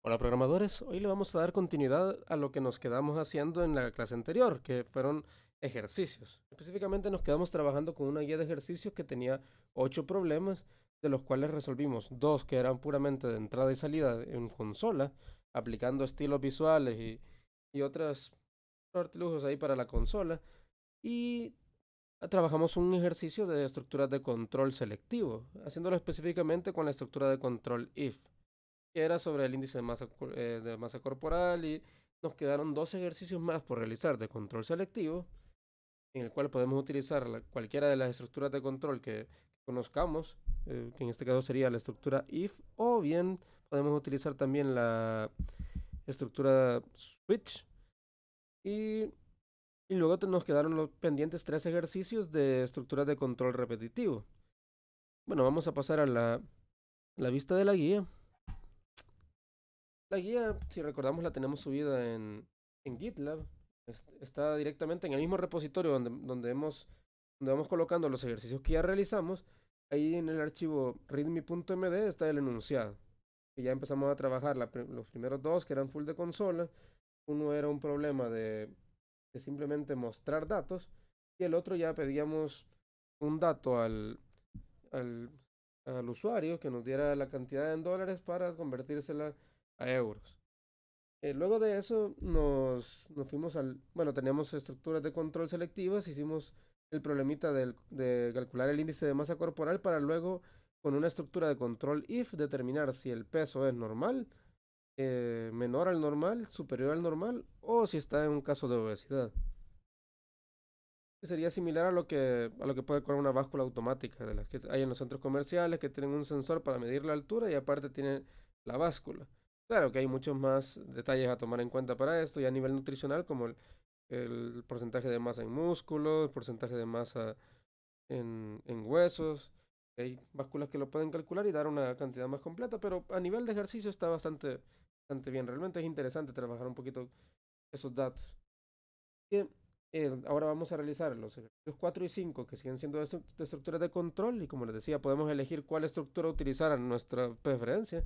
Hola programadores, hoy le vamos a dar continuidad a lo que nos quedamos haciendo en la clase anterior, que fueron ejercicios. Específicamente nos quedamos trabajando con una guía de ejercicios que tenía 8 problemas, de los cuales resolvimos 2 que eran puramente de entrada y salida en consola, aplicando estilos visuales y otros artilugios ahí para la consola, y trabajamos un ejercicio de estructuras de control selectivo, haciéndolo específicamente con la estructura de control if que era sobre el índice de masa corporal, y nos quedaron dos ejercicios más por realizar de control selectivo, en el cual podemos utilizar cualquiera de las estructuras de control que conozcamos, que en este caso sería la estructura if, o bien podemos utilizar también la estructura switch, y, y luego nos quedaron los pendientes tres ejercicios de estructuras de control repetitivo. Bueno, vamos a pasar a la vista de la guía. La guía, si recordamos, la tenemos subida en GitLab. Está directamente en el mismo repositorio donde vamos colocando los ejercicios que ya realizamos. Ahí en el archivo readme.md está el enunciado. Que ya empezamos a trabajar los primeros dos, que eran full de consola. Uno era un problema de simplemente mostrar datos. Y el otro ya pedíamos un dato al, al usuario que nos diera la cantidad en dólares para convertírsela a euros. Luego de eso nos fuimos bueno, teníamos estructuras de control selectivas, hicimos el problemita de calcular el índice de masa corporal para luego, con una estructura de control if, determinar si el peso es normal, menor al normal, superior al normal, o si está en un caso de obesidad. Sería similar a lo que puede correr una báscula automática de las que hay en los centros comerciales, que tienen un sensor para medir la altura y aparte tienen la báscula. Claro que hay muchos más detalles a tomar en cuenta para esto, y a nivel nutricional, como el porcentaje de masa en músculo, el porcentaje de masa en huesos. Hay básculas que lo pueden calcular y dar una cantidad más completa, pero a nivel de ejercicio está bastante bien. Realmente es interesante trabajar un poquito esos datos. Bien, ahora vamos a realizar los ejercicios 4 y 5, que siguen siendo de estructuras de control, y como les decía, podemos elegir cuál estructura utilizar a nuestra preferencia,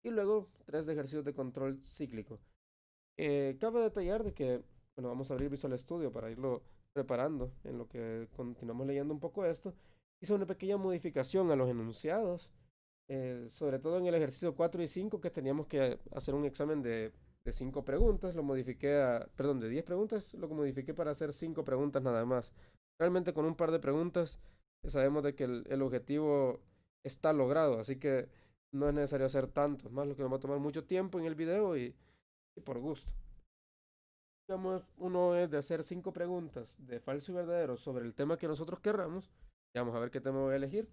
y luego tres de ejercicios de control cíclico. Cabe detallar de que, bueno, vamos a abrir Visual Studio para irlo preparando en lo que continuamos leyendo un poco esto. Hice una pequeña modificación a los enunciados, sobre todo en el ejercicio 4 y 5, que teníamos que hacer un examen de 5 preguntas. Lo modifiqué perdón, de 10 preguntas, lo modifiqué para hacer 5 preguntas nada más. Realmente con un par de preguntas sabemos de que el objetivo está logrado, así que no es necesario hacer tanto, más lo que nos va a tomar mucho tiempo en el video y por gusto. Digamos, uno es de hacer 5 preguntas de falso y verdadero sobre el tema que nosotros querramos. Y vamos a ver qué tema voy a elegir.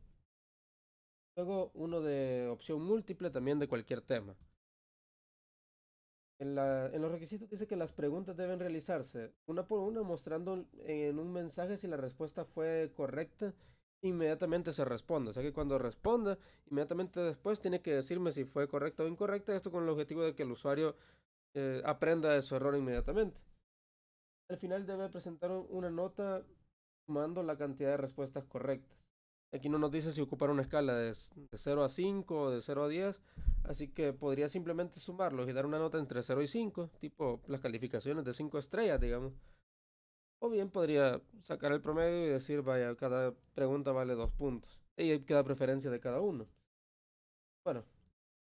Luego uno de opción múltiple también de cualquier tema. En los requisitos dice que las preguntas deben realizarse una por una, mostrando en un mensaje si la respuesta fue correcta. Inmediatamente se responde. O sea que cuando responda, inmediatamente después tiene que decirme si fue correcta o incorrecta. Esto con el objetivo de que el usuario aprenda de su error inmediatamente. Al final debe presentar una nota sumando la cantidad de respuestas correctas. Aquí no nos dice si ocupar una escala de 0 a 5 o de 0 a 10, así que podría simplemente sumarlos y dar una nota entre 0 y 5, tipo las calificaciones de 5 estrellas, digamos. O bien podría sacar el promedio y decir, vaya, cada pregunta vale 2 puntos. Y ahí queda preferencia de cada uno. Bueno,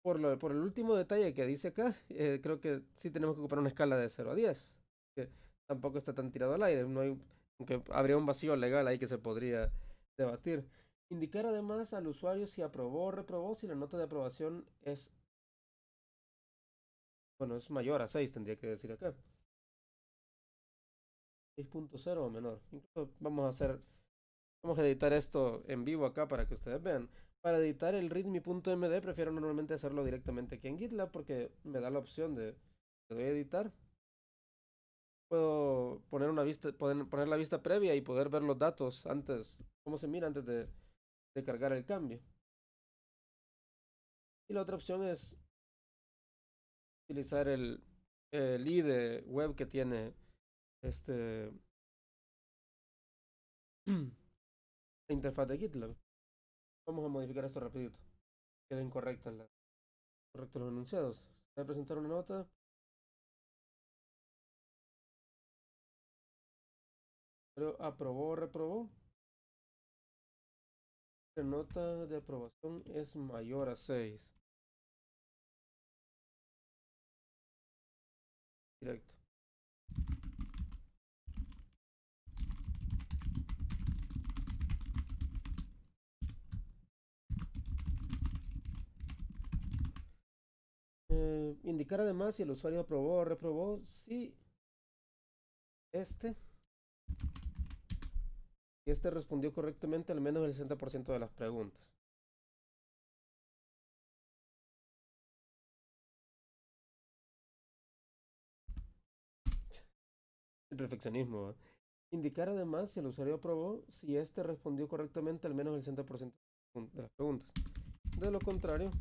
por el último detalle que dice acá, creo que sí tenemos que ocupar una escala de 0 a 10, que tampoco está tan tirado al aire, no hay, aunque habría un vacío legal ahí que se podría debatir. Indicar además al usuario si aprobó o reprobó, si la nota de aprobación es, bueno, es mayor a 6, tendría que decir acá, 6.0 o menor. Incluso vamos a editar esto en vivo acá para que ustedes vean. Para editar el readme.md prefiero normalmente hacerlo directamente aquí en GitLab, porque me da la opción de editar. Puedo poner poner la vista previa y poder ver los datos antes, cómo se mira antes de cargar el cambio. Y la otra opción es utilizar el IDE web que tiene este la interfaz de GitLab. Vamos a modificar esto rapidito. Queda incorrecta correctos los enunciados. Voy a presentar una nota. Pero aprobó o reprobó. La nota de aprobación es mayor a 6. Directo. Indicar además si el usuario aprobó o reprobó si este, si este respondió correctamente al menos el 60% de las preguntas. El perfeccionismo, ¿va? Indicar además si el usuario aprobó si este respondió correctamente al menos el 60% de las preguntas. De lo contrario,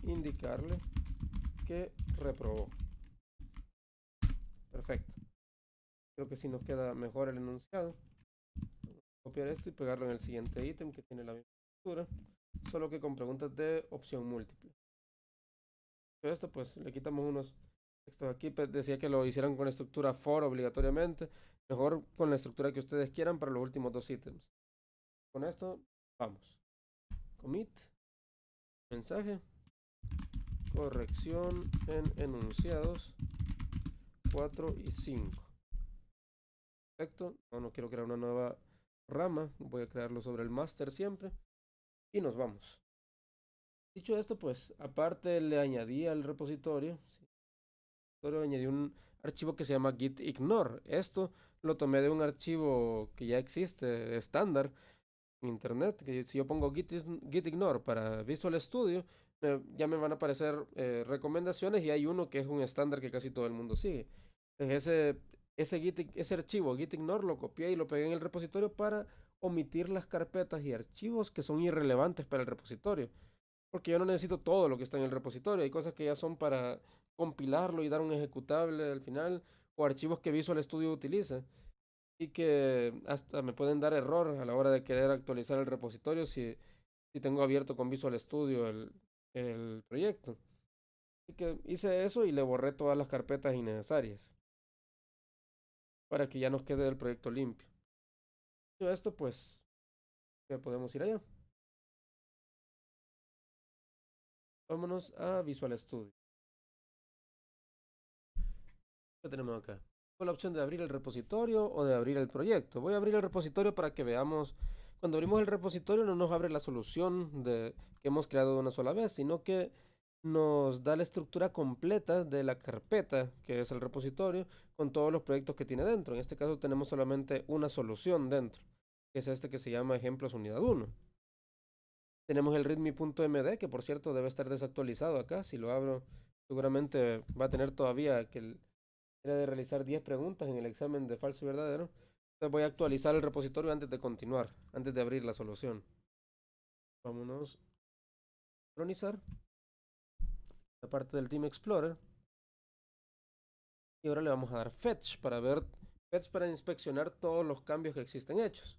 indicarle que reprobó. Perfecto. Creo que sí nos queda mejor el enunciado. Copiar esto y pegarlo en el siguiente ítem que tiene la misma estructura, solo que con preguntas de opción múltiple. Pero esto pues le quitamos unos textos aquí, pues, decía que lo hicieran con la estructura for obligatoriamente, mejor con la estructura que ustedes quieran para los últimos dos ítems. Con esto, vamos. Commit, mensaje, corrección en enunciados 4 y 5. Perfecto, no quiero crear una nueva rama, voy a crearlo sobre el master siempre y nos vamos. Dicho esto, pues aparte le añadí al repositorio, ¿sí? Añadí un archivo que se llama gitignore. Esto lo tomé de un archivo que ya existe, estándar, en internet, que si yo pongo gitignore para Visual Studio, ya me van a aparecer recomendaciones y hay uno que es un estándar que casi todo el mundo sigue. Ese archivo gitignore lo copié y lo pegué en el repositorio para omitir las carpetas y archivos que son irrelevantes para el repositorio. Porque yo no necesito todo lo que está en el repositorio. Hay cosas que ya son para compilarlo y dar un ejecutable al final, o archivos que Visual Studio utiliza y que hasta me pueden dar error a la hora de querer actualizar el repositorio si tengo abierto con Visual Studio el proyecto. Así que hice eso y le borré todas las carpetas innecesarias para que ya nos quede el proyecto limpio. Dicho esto, pues ya podemos ir allá. Vámonos a Visual Studio. ¿Qué tenemos acá? Con la opción de abrir el repositorio o de abrir el proyecto. Voy a abrir el repositorio para que veamos. Cuando abrimos el repositorio no nos abre la solución que hemos creado de una sola vez, sino que nos da la estructura completa de la carpeta, que es el repositorio, con todos los proyectos que tiene dentro. En este caso tenemos solamente una solución dentro, que es este que se llama ejemplos unidad 1. Tenemos el readme.md, que por cierto debe estar desactualizado acá. Si lo abro, seguramente va a tener todavía que era de realizar 10 preguntas en el examen de falso y verdadero. Entonces voy a actualizar el repositorio antes de continuar, antes de abrir la solución. Vámonos a sincronizar la parte del Team Explorer. Y ahora le vamos a dar Fetch para inspeccionar todos los cambios que existen hechos.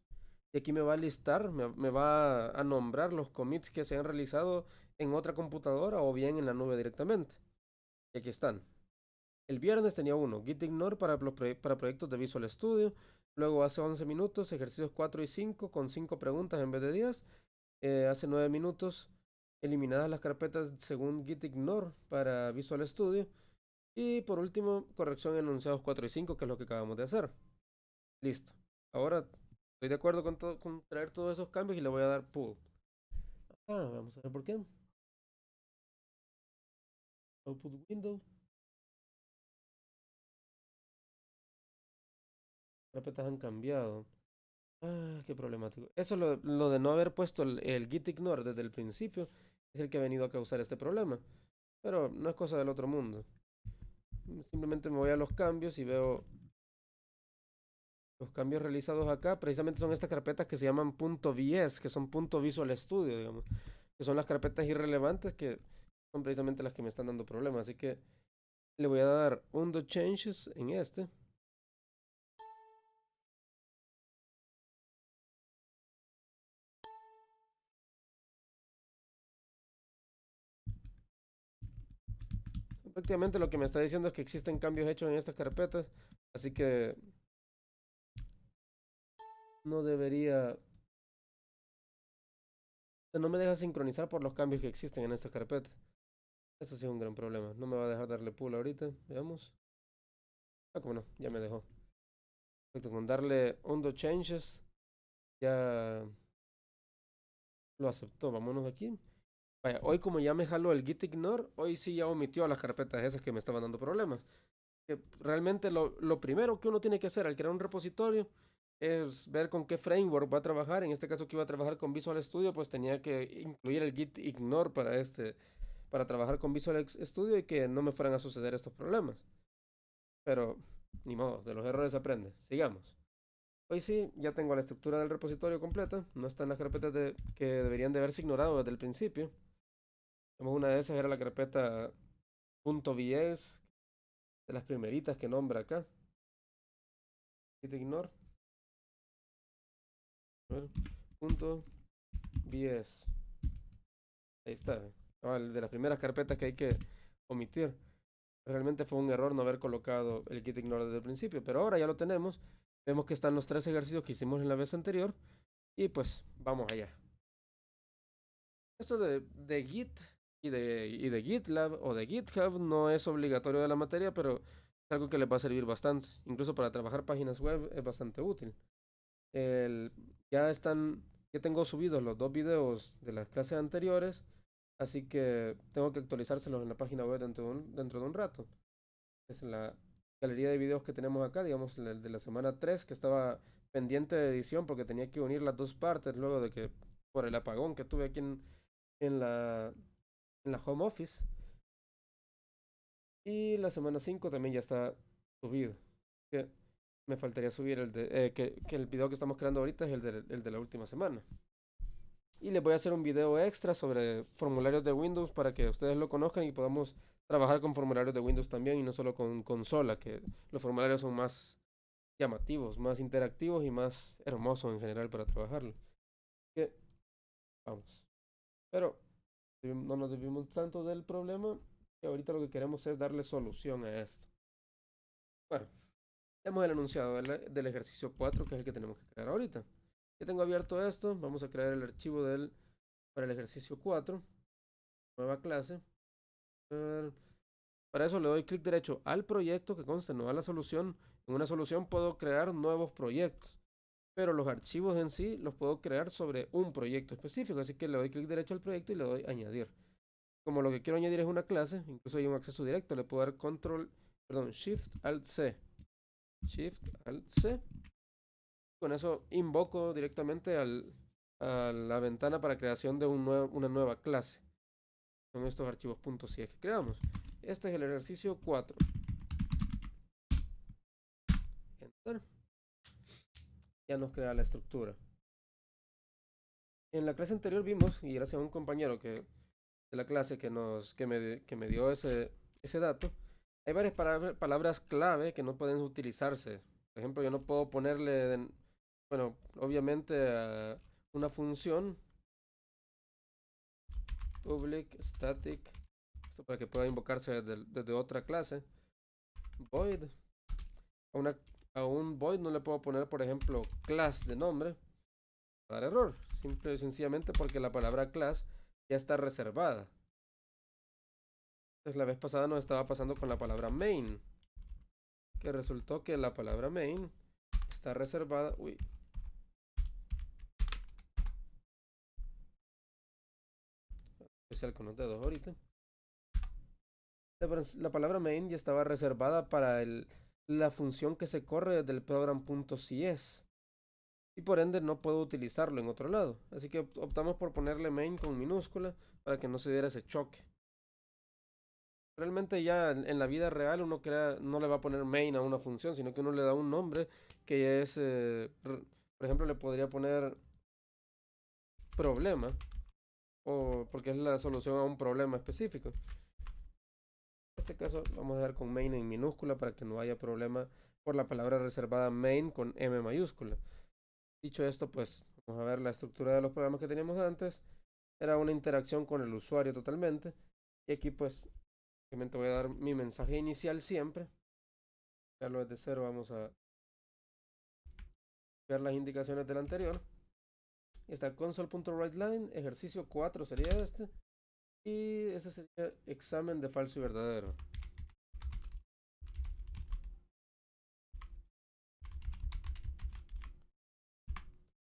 Y aquí me va a listar, me va a nombrar los commits que se han realizado en otra computadora o bien en la nube directamente. Y aquí están. El viernes tenía uno, gitignore para proyectos de Visual Studio. Luego hace 11 minutos, ejercicios 4 y 5 con 5 preguntas en vez de 10. Hace 9 minutos, eliminadas las carpetas según gitignore para Visual Studio. Y por último, corrección en enunciados 4 y 5, que es lo que acabamos de hacer. Listo. Ahora estoy de acuerdo con traer todos esos cambios y le voy a dar pull. Vamos a ver por qué. Output window. Carpetas han cambiado. Qué problemático. Eso lo de no haber puesto el gitignore desde el principio es el que ha venido a causar este problema. Pero no es cosa del otro mundo. Simplemente me voy a los cambios y veo los cambios realizados acá. Precisamente son estas carpetas que se llaman .vis, que son .visual studio, digamos. Que son las carpetas irrelevantes que son precisamente las que me están dando problemas. Así que le voy a dar undo changes en este. Prácticamente lo que me está diciendo es que existen cambios hechos en estas carpetas, así que no debería, no me deja sincronizar por los cambios que existen en esta carpeta. Eso sí es un gran problema. No me va a dejar darle pull ahorita. Veamos. Ah, cómo no, ya me dejó. Perfecto, con darle undo changes ya lo aceptó. Vámonos de aquí. Vaya, hoy como ya me jaló el git ignore, hoy sí ya omitió las carpetas esas que me estaban dando problemas. Que realmente lo primero que uno tiene que hacer al crear un repositorio es ver con qué framework va a trabajar. En este caso que iba a trabajar con Visual Studio, pues tenía que incluir el git ignore para trabajar con Visual Studio y que no me fueran a suceder estos problemas. Pero ni modo, de los errores aprende. Sigamos. Hoy sí, ya tengo la estructura del repositorio completa. No están las carpetas que deberían de haberse ignorado desde el principio. Una de esas era la carpeta .vs, de las primeritas que nombra acá. Git ignore. A ver, .vs. Ahí está. De las primeras carpetas que hay que omitir. Realmente fue un error no haber colocado el git ignore desde el principio, pero ahora ya lo tenemos. Vemos que están los 3 ejercicios que hicimos en la vez anterior. Y pues vamos allá. Esto de Git y de GitLab o de GitHub no es obligatorio de la materia, pero es algo que les va a servir bastante. Incluso para trabajar páginas web es bastante útil. El, ya están, ya tengo subidos los 2 videos de las clases anteriores, así que tengo que actualizárselos en la página web dentro de un rato. Es la galería de videos que tenemos acá, digamos, el de la semana 3 que estaba pendiente de edición porque tenía que unir las dos partes luego de que por el apagón que tuve aquí en la, en la home office. Y la semana 5 también ya está subido. Que me faltaría subir que el video que estamos creando ahorita es el de la última semana. Y les voy a hacer un video extra sobre formularios de Windows para que ustedes lo conozcan y podamos trabajar con formularios de Windows también y no solo con consola, que los formularios son más llamativos, más interactivos y más hermosos en general para trabajarlo. Que, vamos. Pero no nos desvimos tanto del problema y ahorita lo que queremos es darle solución a esto. Bueno, tenemos el enunciado del ejercicio 4 que es el que tenemos que crear ahorita. Ya tengo abierto esto, vamos a crear el archivo para el ejercicio 4, nueva clase. Para eso le doy clic derecho al proyecto que conste, no a la solución. En una solución puedo crear nuevos proyectos, pero los archivos en sí los puedo crear sobre un proyecto específico, así que le doy clic derecho al proyecto y le doy añadir. Como lo que quiero añadir es una clase, incluso hay un acceso directo, le puedo dar Shift Alt C. Shift Alt C. Con eso invoco directamente a la ventana para creación de una nueva clase. Son estos archivos .c que creamos. Este es el ejercicio 4. Enter. Ya nos crea la estructura. En la clase anterior vimos, y gracias a un compañero de la clase que me dio ese dato, hay varias palabras clave que no pueden utilizarse. Por ejemplo, yo no puedo ponerle, bueno, obviamente a una función public static, esto para que pueda invocarse desde otra clase, void. A un void no le puedo poner, por ejemplo, class de nombre, va a dar error, simple y sencillamente porque la palabra class ya está reservada. Entonces la vez pasada nos estaba pasando con la palabra main, que resultó que la palabra main está reservada. Uy. Especial con los dedos ahorita. La palabra main ya estaba reservada para la función que se corre desde el program.cs. Y por ende no puedo utilizarlo en otro lado. Así que optamos por ponerle main con minúscula para que no se diera ese choque. Realmente ya en la vida real uno no le va a poner main a una función, sino que uno le da un nombre que es, por ejemplo, le podría poner problema, o porque es la solución a un problema específico. En este caso vamos a dar con main en minúscula para que no haya problema por la palabra reservada main con M mayúscula. Dicho esto, pues vamos a ver la estructura de los programas que teníamos antes. Era una interacción con el usuario totalmente. Y aquí pues Obviamente voy a dar mi mensaje inicial siempre. Crearlo desde cero, vamos a ver las indicaciones del anterior. Y está console.writeLine, ejercicio 4 sería este. Y ese sería examen de falso y verdadero.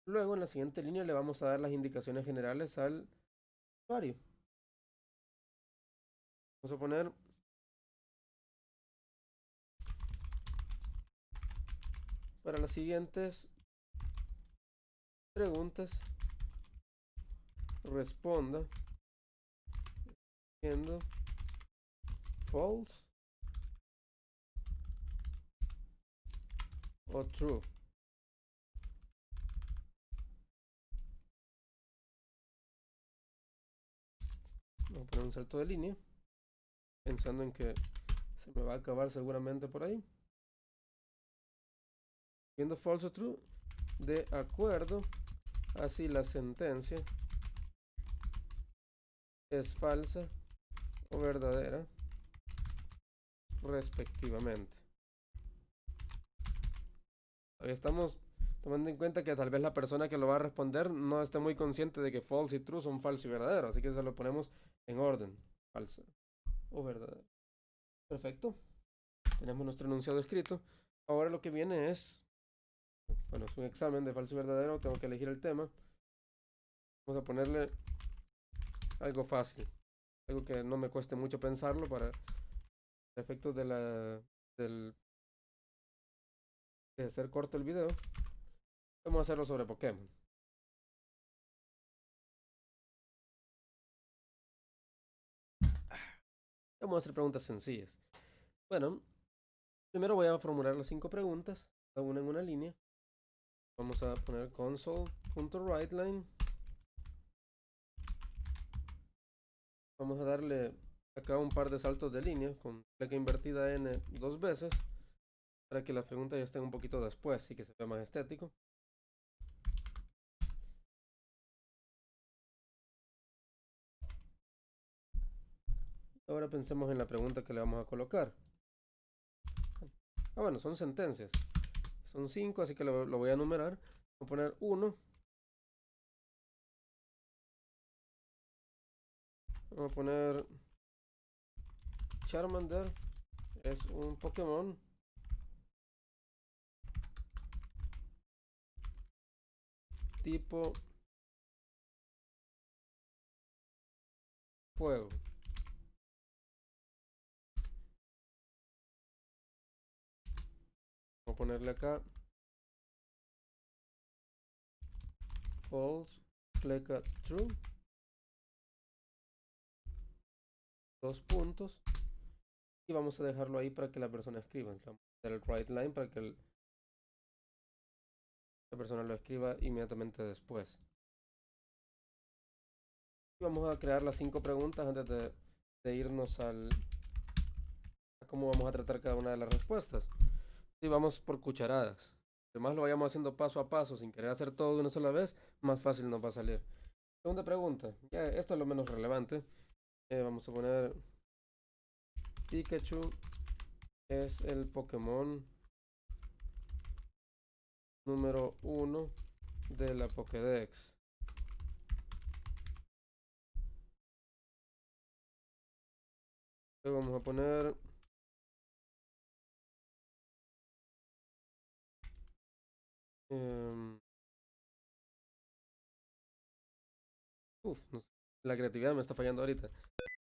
Luego en la siguiente línea le vamos a dar las indicaciones generales al usuario. Vamos a poner para las siguientes preguntas, responda siendo false o true. Vamos a poner un salto de línea, pensando en que se me va a acabar seguramente por ahí. Siendo false o true, de acuerdo, así la sentencia es falsa o verdadera, respectivamente. Ahí estamos tomando en cuenta que tal vez la persona que lo va a responder no esté muy consciente de que false y true son falso y verdadero, así que se lo ponemos en orden, falsa o verdadero. Perfecto, tenemos nuestro enunciado escrito. Ahora lo que viene es, bueno, es un examen de falso y verdadero, tengo que elegir el tema. Vamos a ponerle algo fácil, algo que no me cueste mucho pensarlo para efectos de hacer corto el video. Vamos a hacerlo sobre Pokémon. Vamos a hacer preguntas sencillas. Bueno, primero voy a formular las 5 preguntas, cada una en una línea. Vamos a poner console.writeLine. Vamos a darle acá un par de saltos de línea con flecha invertida n 2 veces para que las preguntas ya estén un poquito después y que se vea más estético. Ahora pensemos en la pregunta que le vamos a colocar. Bueno, son sentencias. Son 5, así que lo voy a numerar. Voy a poner 1. Vamos a poner Charmander es un Pokémon tipo fuego. Vamos a ponerle acá false, flecha true, 2 puntos. Y vamos a dejarlo ahí para que la persona escriba. Vamos a hacer el writeLine para que la persona lo escriba inmediatamente después. Y vamos a crear las 5 preguntas antes de irnos a cómo vamos a tratar cada una de las respuestas. Y vamos por cucharadas. Además lo vayamos haciendo paso a paso, sin querer hacer todo de una sola vez, más fácil nos va a salir. Segunda pregunta. Ya, esto es lo menos relevante. Vamos a poner Pikachu es el Pokémon número 1 de la Pokédex. Luego vamos a poner no sé, la creatividad me está fallando ahorita.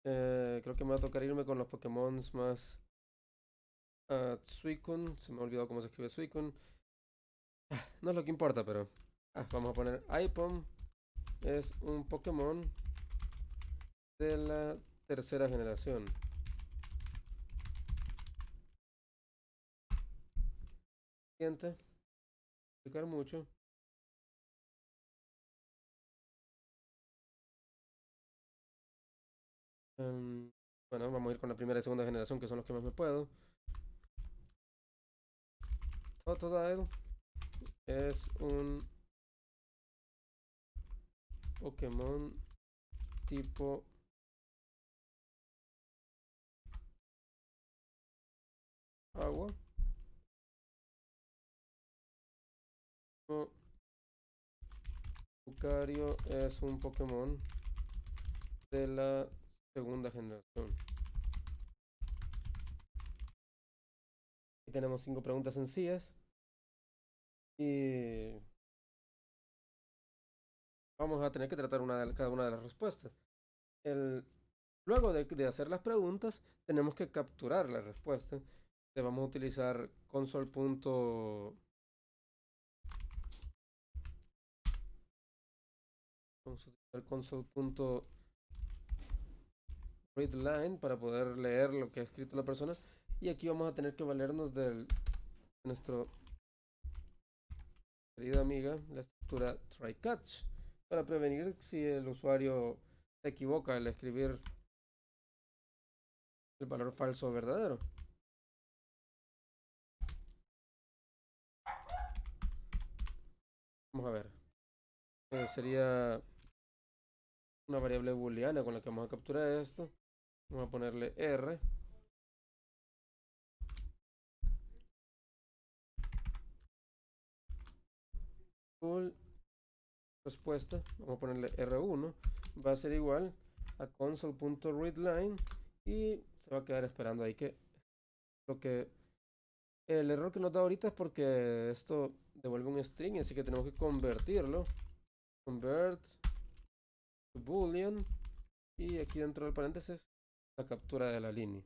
Creo que me va a tocar irme con los Pokémon más Suicune. Se me ha olvidado cómo se escribe Suicune. No es lo que importa, pero vamos a poner Aipom. Es un Pokémon de la tercera generación. Siguiente. Explicar mucho. Bueno, vamos a ir con la primera y segunda generación, que son los que más me puedo. Totodile es un Pokémon tipo agua. Lucario es un Pokémon de la segunda generación. Aquí tenemos 5 preguntas sencillas. Y vamos a tener que tratar cada una de las respuestas. Luego de hacer las preguntas, tenemos que capturar la respuesta. Le vamos a utilizar console. Vamos a utilizar console.readline para poder leer lo que ha escrito la persona. Y aquí vamos a tener que valernos de nuestra querida amiga, la estructura try-catch, para prevenir si el usuario se equivoca al escribir el valor falso o verdadero. Vamos a ver. Sería una variable booleana con la que vamos a capturar esto. Vamos a ponerle R. Full respuesta. Vamos a ponerle R1. Va a ser igual a console.readline. Y se va a quedar esperando ahí que lo que el error que nos da ahorita es porque esto devuelve un string, así que tenemos que convertirlo. Convert to boolean. Y aquí dentro del paréntesis la captura de la línea.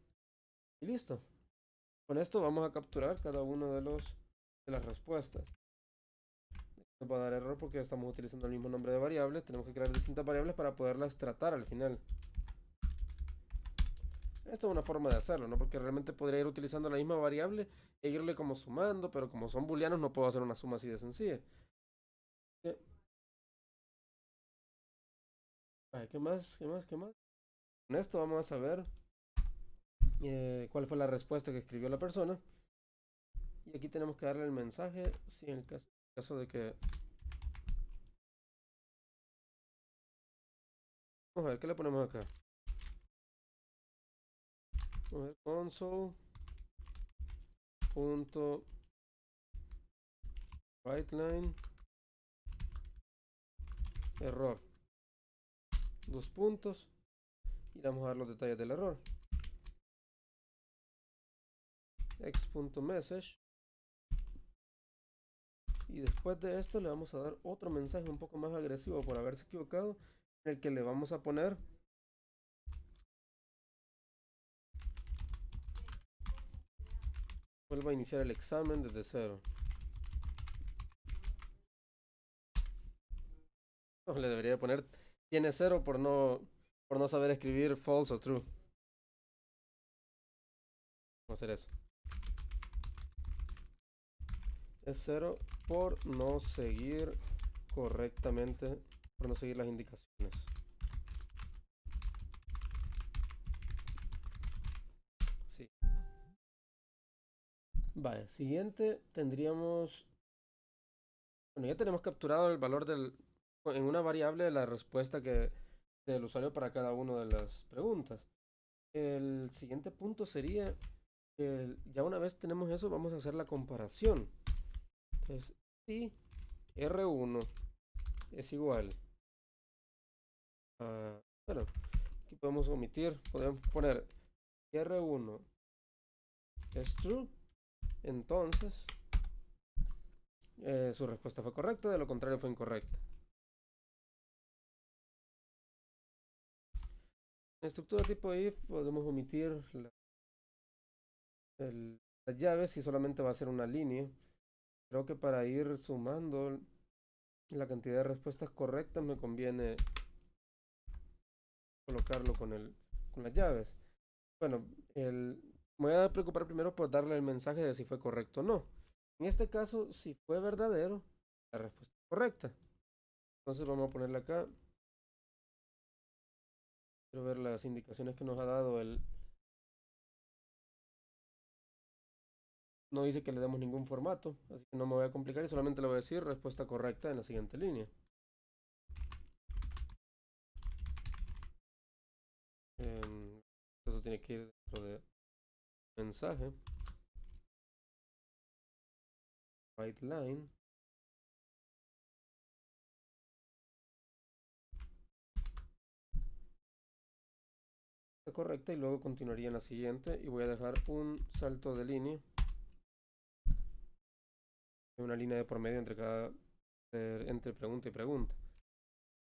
Y listo. Con esto vamos a capturar cada uno de las respuestas. Nos va a dar error porque estamos utilizando el mismo nombre de variables. Tenemos que crear distintas variables para poderlas tratar al final. Esto es una forma de hacerlo, ¿no? Porque realmente podría ir utilizando la misma variable e irle como sumando, pero como son booleanos no puedo hacer una suma así de sencilla. ¿Qué más? ¿Qué más? ¿Qué más? Con esto vamos a ver cuál fue la respuesta que escribió la persona. Y aquí tenemos que darle el mensaje, si en el caso de que... Vamos a ver, ¿qué le ponemos acá? Vamos a ver, console.writeline error. 2 puntos. Y vamos a dar los detalles del error. X.message. Y después de esto le vamos a dar otro mensaje un poco más agresivo por haberse equivocado, en el que le vamos a poner vuelva a iniciar el examen desde cero. No, le debería poner tiene 0 por no saber escribir false o true. Vamos a hacer eso. Es 0 por no seguir correctamente, por no seguir las indicaciones. Sí. Vale, siguiente tendríamos... Bueno, ya tenemos capturado el valor en una variable de la respuesta del usuario para cada una de las preguntas. El siguiente punto sería que ya una vez tenemos eso, vamos a hacer la comparación. Entonces, si R1 es igual a... Bueno, aquí podemos omitir, podemos poner R1 es true, entonces su respuesta fue correcta, de lo contrario fue incorrecta. En estructura tipo if podemos omitir las llaves si solamente va a ser una línea. Creo que para ir sumando la cantidad de respuestas correctas me conviene colocarlo con las llaves. Bueno, me voy a preocupar primero por darle el mensaje de si fue correcto o no. En este caso, si fue verdadero, la respuesta es correcta. Entonces vamos a ponerle acá. Quiero ver las indicaciones que nos ha dado el... No dice que le demos ningún formato, así que no me voy a complicar y solamente le voy a decir respuesta correcta en la siguiente línea. Eso tiene que ir dentro de mensaje. write line. Está correcta y luego continuaría en la siguiente y voy a dejar un salto de línea. Una línea de por medio entre cada entre pregunta y pregunta.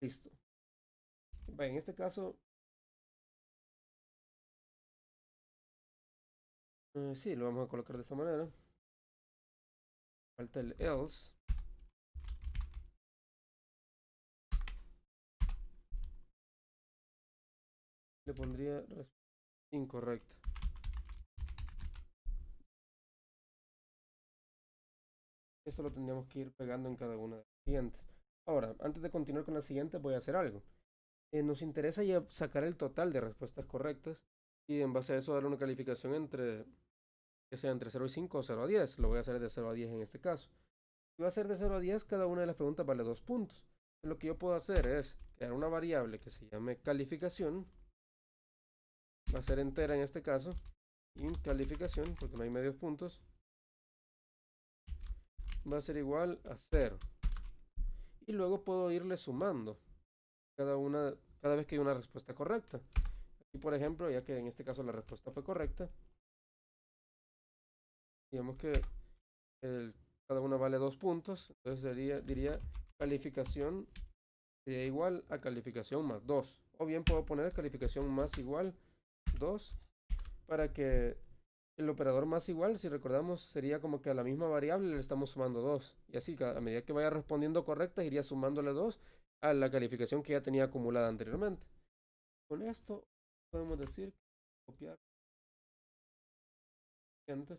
Listo. En este caso, sí, lo vamos a colocar de esta manera. Falta el else. Le pondría incorrecto. Esto lo tendríamos que ir pegando en cada una de las siguientes. Ahora, antes de continuar con la siguiente, voy a hacer algo. Nos interesa ya sacar el total de respuestas correctas y en base a eso dar una calificación entre, que sea entre 0 y 5 o 0 a 10. Lo voy a hacer de 0 a 10 en este caso. Si va a ser de 0 a 10, cada una de las preguntas vale 2 puntos. Lo que yo puedo hacer es crear una variable que se llame calificación. Va a ser entera en este caso. Y calificación, porque no hay medios puntos, va a ser igual a 0. Y luego puedo irle sumando cada vez que hay una respuesta correcta. Aquí, por ejemplo, ya que en este caso la respuesta fue correcta, digamos que cada una vale 2 puntos, entonces diría calificación sería igual a calificación más 2. O bien puedo poner calificación más igual 2 para que el operador más igual, si recordamos, sería como que a la misma variable le estamos sumando 2. Y así, a medida que vaya respondiendo correctas, iría sumándole 2 a la calificación que ya tenía acumulada anteriormente. Con esto podemos decir copiar antes,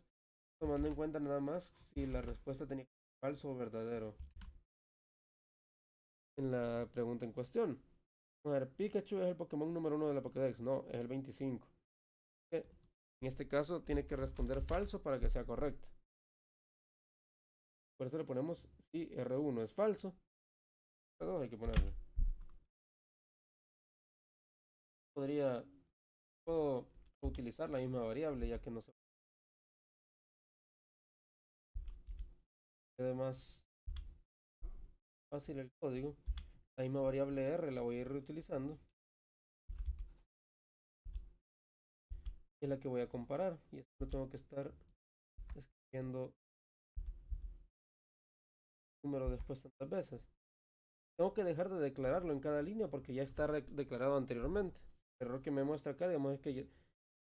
tomando en cuenta nada más si la respuesta tenía falso o verdadero en la pregunta en cuestión. A ver, Pikachu es el Pokémon número 1 de la Pokédex. No, es el 25. En este caso tiene que responder falso para que sea correcto. Por eso le ponemos si R1 es falso. R2 hay que ponerle. Puedo utilizar la misma variable ya que no se quede más fácil el código. La misma variable R la voy a ir reutilizando. Y es la que voy a comparar. Y esto no tengo que estar escribiendo número después tantas veces. Tengo que dejar de declararlo en cada línea porque ya está declarado anteriormente. El error que me muestra acá, digamos, es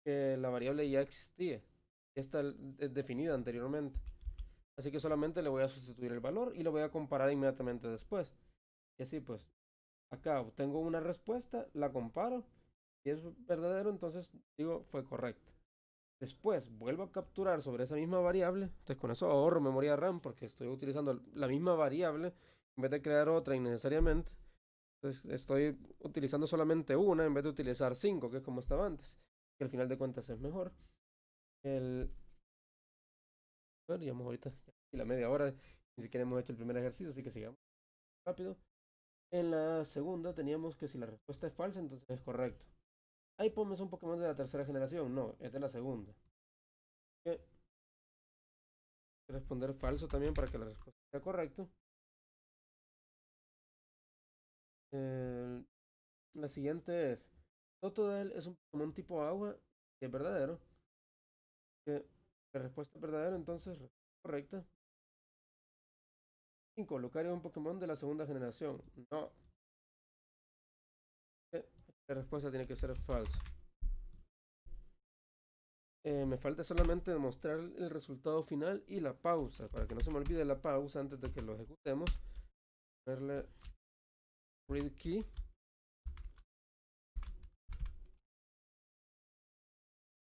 que la variable ya existía. Ya está definida anteriormente. Así que solamente le voy a sustituir el valor y lo voy a comparar inmediatamente después. Y así pues, acá obtengo una respuesta, la comparo. Si es verdadero, entonces digo fue correcto. Después vuelvo a capturar sobre esa misma variable. Entonces con eso ahorro memoria RAM porque estoy utilizando la misma variable en vez de crear otra innecesariamente. Entonces estoy utilizando solamente una en vez de utilizar 5, que es como estaba antes. Que al final de cuentas es mejor. El... Bueno, llevamos ahorita la media hora. Ni siquiera hemos hecho el primer ejercicio, así que sigamos rápido. En la segunda teníamos que si la respuesta es falsa, entonces es correcto. Ahí ponemos un Pokémon de la tercera generación. No, es de la segunda. Que responder falso también para que la respuesta sea correcta. La siguiente es Totodile es un Pokémon tipo agua, que es verdadero. Que la respuesta es verdadera, entonces correcta. 5. Lucario es un Pokémon de la segunda generación. No. La respuesta tiene que ser falso. Me falta solamente demostrar el resultado final y la pausa. Para que no se me olvide la pausa antes de que lo ejecutemos. Ponerle read key.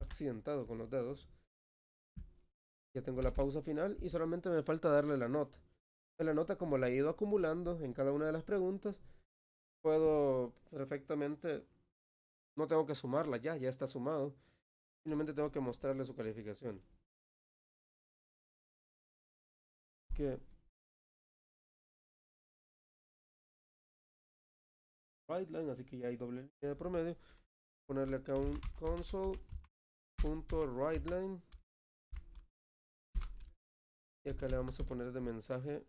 Accidentado con los dedos. Ya tengo la pausa final y solamente me falta darle la nota. La nota, como la he ido acumulando en cada una de las preguntas, puedo perfectamente, no tengo que sumarla ya está sumado. Simplemente tengo que mostrarle su calificación. Que write line, así que ya hay doble línea de promedio. Ponerle acá un console.writeLine. Y acá le vamos a poner de mensaje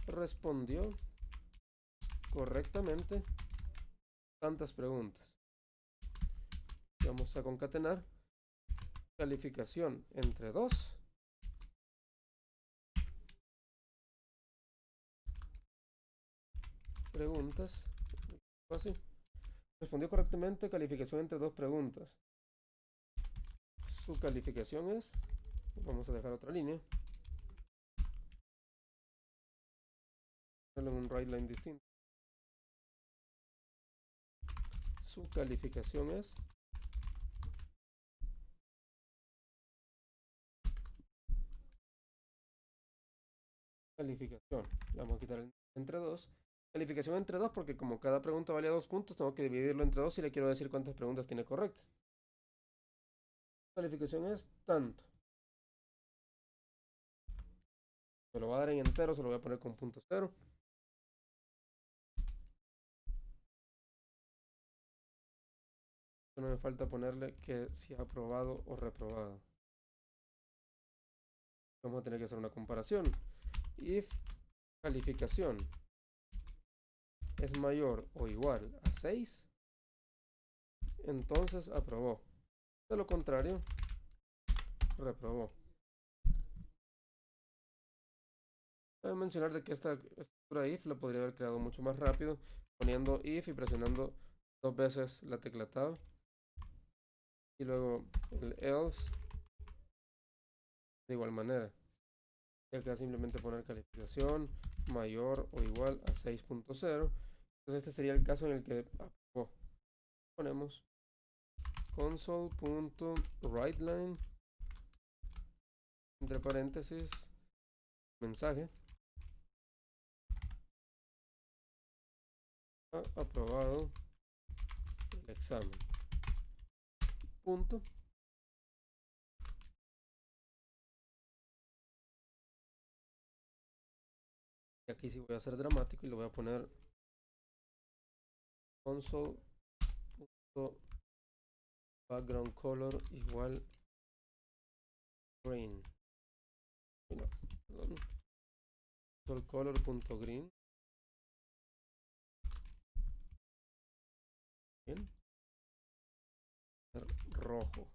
respondió correctamente tantas preguntas. Y vamos a concatenar calificación entre 2 preguntas. Así. Respondió correctamente, calificación entre 2 preguntas. Su calificación es, vamos a dejar otra línea, en un write line distinto. Su calificación es calificación. Le vamos a quitar el entre 2. Calificación entre 2 porque como cada pregunta valía 2 puntos, tengo que dividirlo entre 2 y le quiero decir cuántas preguntas tiene correctas. Calificación es tanto. Se lo va a dar en entero, se lo voy a poner con punto 0. No me falta ponerle que si ha aprobado o reprobado. Vamos a tener que hacer una comparación. If calificación es mayor o igual a 6, entonces aprobó. De lo contrario, reprobó. Cabe mencionar de que esta estructura if la podría haber creado mucho más rápido, poniendo if y presionando 2 veces la tecla tab. Y luego el else de igual manera. Y acá simplemente poner calificación mayor o igual a 6.0. Entonces este sería el caso en el que aprobó. Ponemos console.writeLine entre paréntesis mensaje ha aprobado el examen. Punto. Y aquí sí voy a ser dramático y lo voy a poner console.background color igual green. No, perdón. Console color.green. Bien. Rojo.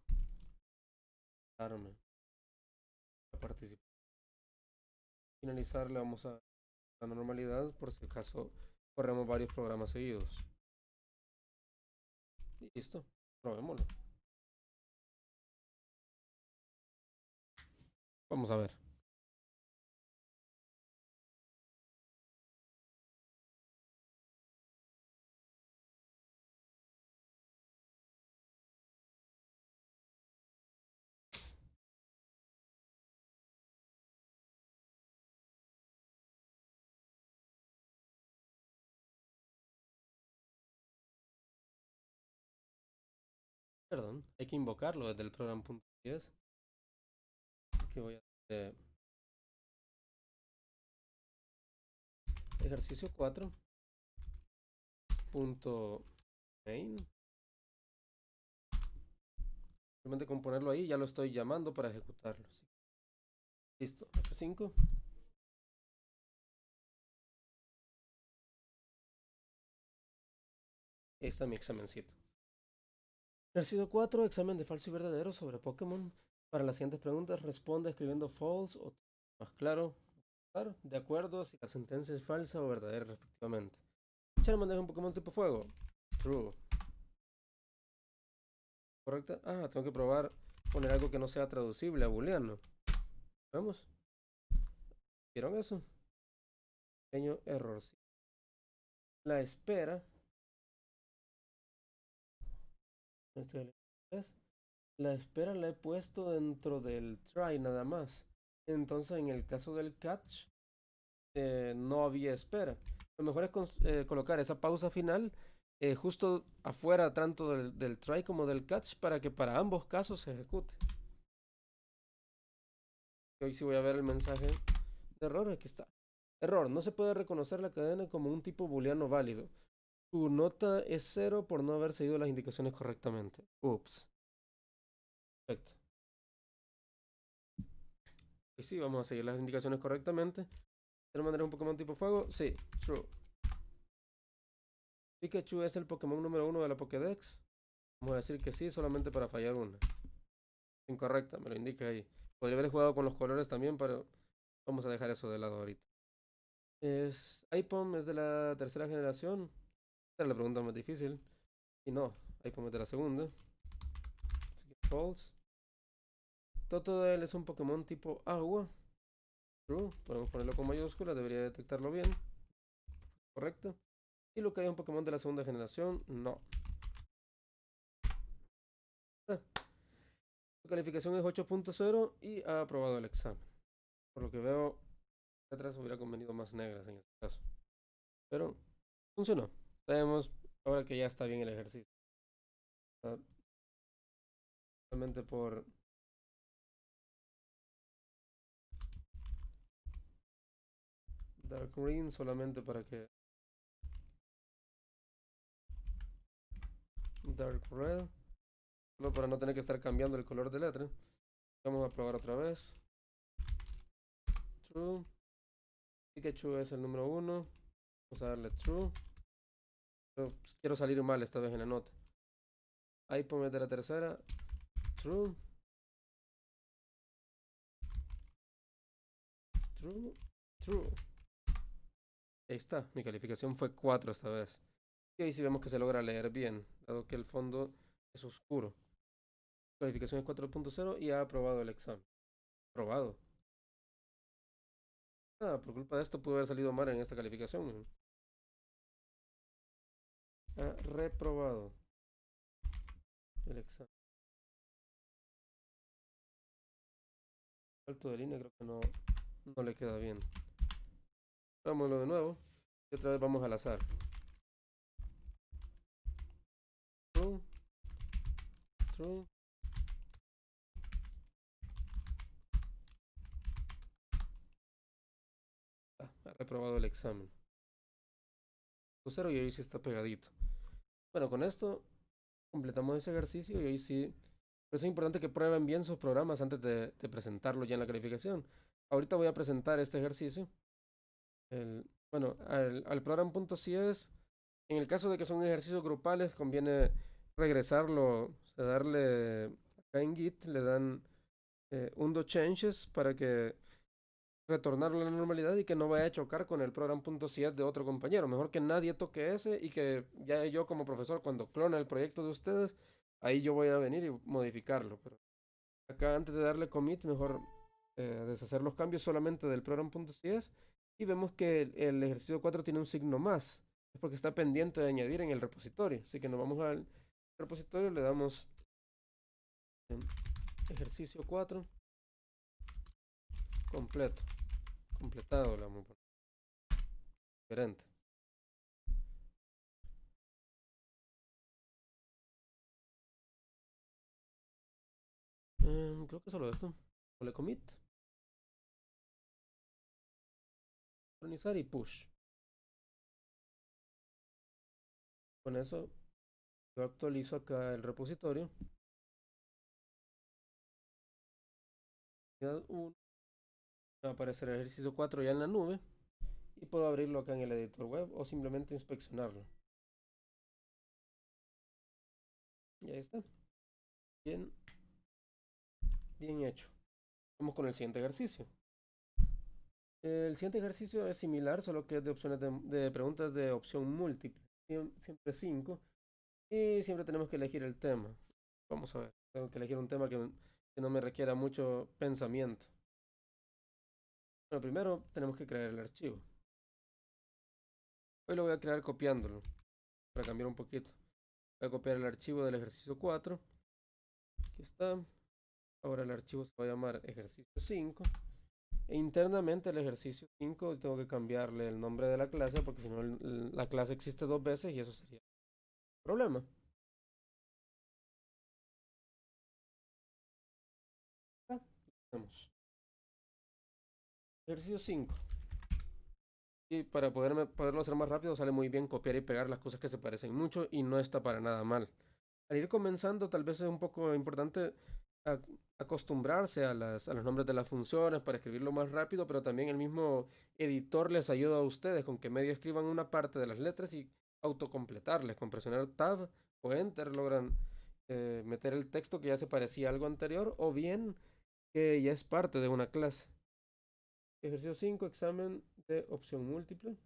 Arme. A participar. Finalizar le vamos a la normalidad por si acaso corremos varios programas seguidos. Y listo. Probémoslo. Vamos a ver. Perdón, hay que invocarlo desde el programa.10. Así que voy a hacer ejercicio 4. Main. Simplemente con ponerlo ahí ya lo estoy llamando para ejecutarlo. ¿Sí? Listo, F5. Ahí está mi examencito. Ejercicio 4, examen de falso y verdadero sobre Pokémon. Para las siguientes preguntas responde escribiendo false o más claro, de acuerdo si la sentencia es falsa o verdadera respectivamente. Charmander es un Pokémon tipo fuego. True. ¿Correcta? Ah, tengo que probar poner algo que no sea traducible a booleano. Vamos. ¿Vieron eso? Pequeño error. La espera. La espera la he puesto dentro del try nada más. Entonces en el caso del catch no había espera. Lo mejor es colocar esa pausa final justo afuera tanto del try como del catch para que para ambos casos se ejecute. Hoy sí voy a ver el mensaje de error. Aquí está. Error. No se puede reconocer la cadena como un tipo booleano válido. Tu nota es 0 por no haber seguido las indicaciones correctamente. Ups. Perfecto. Y sí, vamos a seguir las indicaciones correctamente. ¿Quiero mandar un Pokémon tipo fuego? Sí, true. Pikachu es el Pokémon número 1 de la Pokédex. Vamos a decir que sí, solamente para fallar una. Incorrecta, me lo indica ahí. Podría haber jugado con los colores también, pero vamos a dejar eso de lado ahorita. IPOM es de la tercera generación. Esta es la pregunta más difícil. Y no, IPOM es de la segunda. Así que false. Totodile es un Pokémon tipo agua. True. Podemos ponerlo con mayúscula, debería detectarlo bien. Correcto. Y Lucario es un Pokémon de la segunda generación. No. Su calificación es 8.0 y ha aprobado el examen. Por lo que veo, letras hubiera convenido más negras en este caso. Pero funcionó. Sabemos ahora que ya está bien el ejercicio. Solamente por Dark Green, solamente para que Dark Red, solo para no tener que estar cambiando el color de letra. Vamos a probar otra vez. True. Pikachu es el número 1. Vamos a darle True. Pero quiero salir mal esta vez en la nota. iPhone es de la tercera. True. True. True. Ahí está. Mi calificación fue 4 esta vez. Y ahí sí vemos que se logra leer bien, dado que el fondo es oscuro. Calificación es 4.0 y ha aprobado el examen. Aprobado. Ah, por culpa de esto pudo haber salido mal en esta calificación. Ha reprobado el examen. Alto de línea creo que no le queda bien. Vámonos de nuevo. Y otra vez vamos al azar. True. True. Ah, ha reprobado el examen. Cero y ahí sí está pegadito. Bueno, con esto completamos ese ejercicio y ahí sí. Pero es importante que prueben bien sus programas antes de presentarlo ya en la calificación. Ahorita voy a presentar este ejercicio. Bueno, al program.cs, en el caso de que son ejercicios grupales, conviene regresarlo, o sea, darle acá en Git, le dan undo changes para que retornarlo a la normalidad y que no vaya a chocar con el program.cs de otro compañero. Mejor que nadie toque ese y que ya yo como profesor, cuando clone el proyecto de ustedes, ahí yo voy a venir y modificarlo. Pero acá antes de darle commit, mejor deshacer los cambios solamente del program.cs y vemos que el ejercicio 4 tiene un signo más. Es porque está pendiente de añadir en el repositorio. Así que nos vamos al repositorio, le damos ejercicio 4 completo. Completado, le vamos a poner. Diferente. Creo que solo esto. Le commit, sincronizar y push. Con eso yo actualizo acá el repositorio. Unidad 1, va a aparecer el ejercicio 4 ya en la nube y puedo abrirlo acá en el editor web o simplemente inspeccionarlo. Y ahí está. Bien, bien hecho. Vamos con el siguiente ejercicio. El siguiente ejercicio es similar, solo que es de opciones de preguntas de opción múltiple. Siempre 5. Y siempre tenemos que elegir el tema. Vamos a ver. Tengo que elegir un tema que no me requiera mucho pensamiento. Bueno, primero tenemos que crear el archivo. Hoy lo voy a crear copiándolo, para cambiar un poquito. Voy a copiar el archivo del ejercicio 4. Aquí está. Ahora el archivo se va a llamar ejercicio 5. E internamente el ejercicio 5 tengo que cambiarle el nombre de la clase porque si no la clase existe dos veces y eso sería un problema. Ah, Vamos. Ejercicio 5. Y para poderlo hacer más rápido sale muy bien copiar y pegar las cosas que se parecen mucho y no está para nada mal. Al ir comenzando tal vez es un poco importante a- acostumbrarse a los nombres de las funciones para escribirlo más rápido, pero también el mismo editor les ayuda a ustedes con que medio escriban una parte de las letras y autocompletarles. Con presionar Tab o Enter logran meter el texto que ya se parecía a algo anterior o bien que ya es parte de una clase. Ejercicio 5 examen de opción múltiple.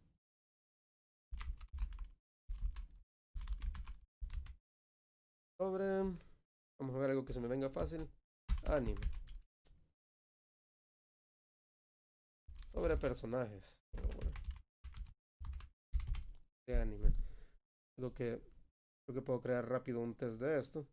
Sobre, vamos a ver algo que se me venga fácil. Anime. Sobre personajes. De anime. Lo que creo que puedo crear rápido un test de esto.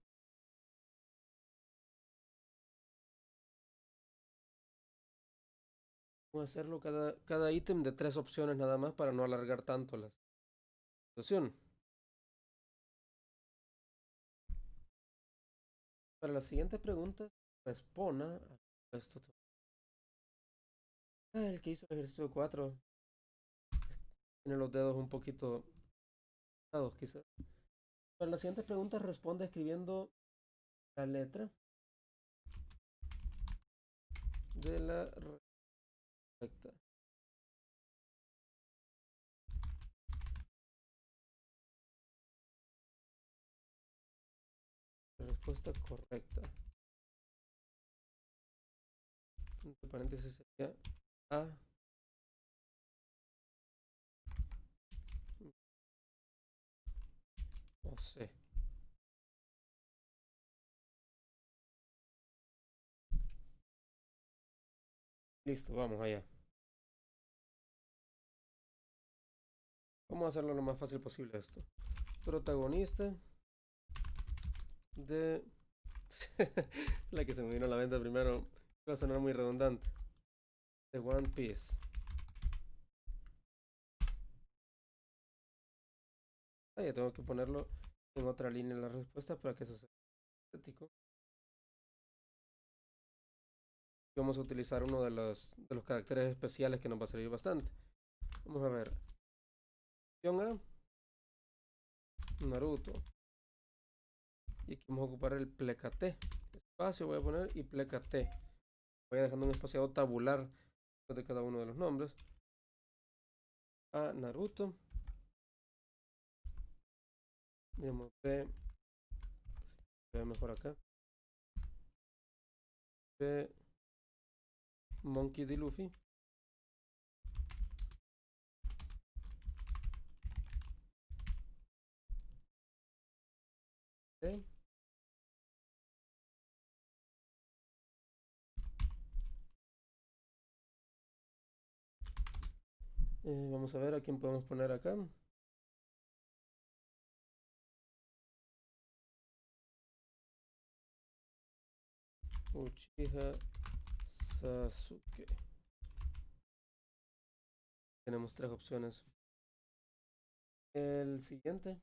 Voy a hacerlo cada ítem de 3 opciones nada más para no alargar tanto la situación. Para las siguientes preguntas, responda a esto. El que hizo el ejercicio 4 tiene los dedos un poquito dados quizás. Para las siguientes preguntas responde escribiendo la letra de la respuesta. La respuesta correcta. Entre paréntesis sería A o C. Listo, vamos allá. Vamos a hacerlo lo más fácil posible esto. Protagonista de... la que se me vino a la mente primero va a sonar muy redundante. De One Piece. Ah, ya tengo que ponerlo en otra línea en la respuesta para que eso sea estético. Vamos a utilizar uno de los caracteres especiales que nos va a servir bastante. Vamos a ver. Opción A, Naruto. Y aquí vamos a ocupar el pleca T. Espacio voy a poner y pleca T. Voy dejando un espaciado tabular de cada uno de los nombres. A Naruto. Digamos B. Se ve mejor acá. B. Monkey D. Luffy. C. Vamos a ver a quién podemos poner acá. Uchiha Sasuke. Tenemos 3 opciones. El siguiente.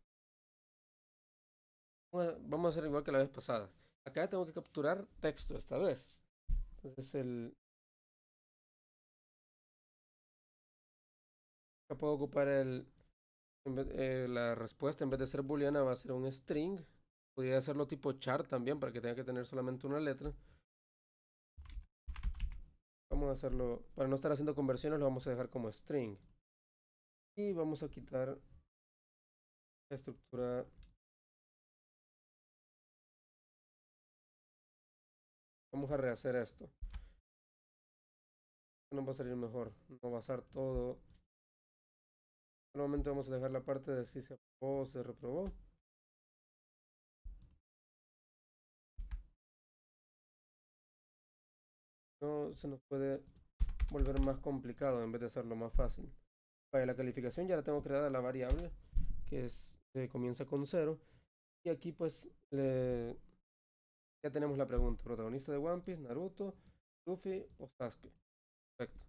Vamos a hacer igual que la vez pasada. Acá tengo que capturar texto esta vez. Entonces acá puedo ocupar la respuesta en vez de ser booleana va a ser un string. Podría hacerlo tipo char también para que tenga que tener solamente una letra. Vamos a hacerlo, para no estar haciendo conversiones, lo vamos a dejar como string. Y vamos a quitar la estructura. Vamos a rehacer esto. Nos va a salir mejor. No va a ser todo. Solamente vamos a dejar la parte de si se aprobó o se reprobó. No se nos puede volver más complicado en vez de hacerlo más fácil. Para la calificación ya la tengo creada la variable, que comienza con 0. Y aquí pues ya tenemos la pregunta. Protagonista de One Piece, Naruto, Luffy o Sasuke. Perfecto.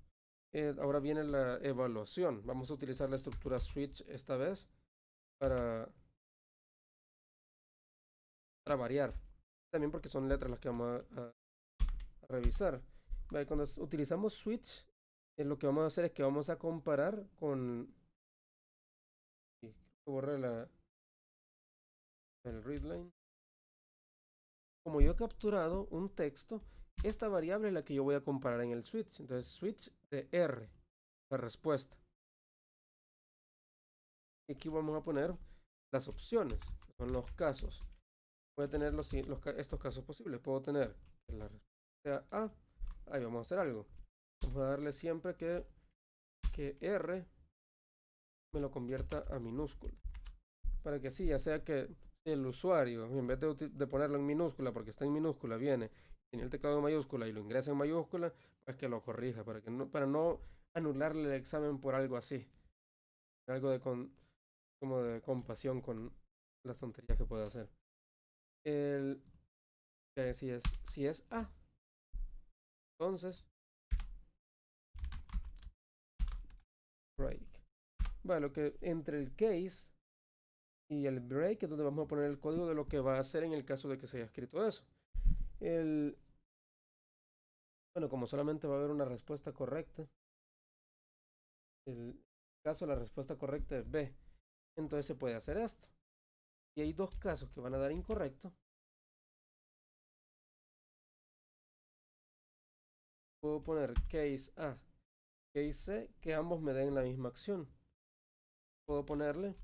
Ahora viene la evaluación. Vamos a utilizar la estructura switch esta vez para, para variar. También porque son letras las que vamos a revisar. Cuando utilizamos switch, lo que vamos a hacer es que vamos a comparar con... y borré el readline. Como yo he capturado un texto, esta variable es la que yo voy a comparar en el switch. Entonces, switch de R, la respuesta. Y aquí vamos a poner las opciones, que son los casos. Voy a tener estos casos posibles. Puedo tener que la respuesta sea A. Ahí vamos a hacer algo. Vamos a darle siempre que R me lo convierta a minúscula. Para que así, ya sea que el usuario, en vez de ponerlo en minúscula, porque está en minúscula, viene en el teclado en mayúscula y lo ingresa en mayúscula, pues que lo corrija, para no anularle el examen por algo así. Algo como de compasión con las tonterías que puede hacer. El, si es A, entonces, break. Bueno, lo que entre el case y el break es donde vamos a poner el código de lo que va a hacer en el caso de que se haya escrito eso. Bueno, como solamente va a haber una respuesta correcta, el caso la respuesta correcta es B, entonces se puede hacer esto. Y hay dos casos que van a dar incorrecto. Puedo poner case A, case C, que ambos me den la misma acción. Puedo ponerle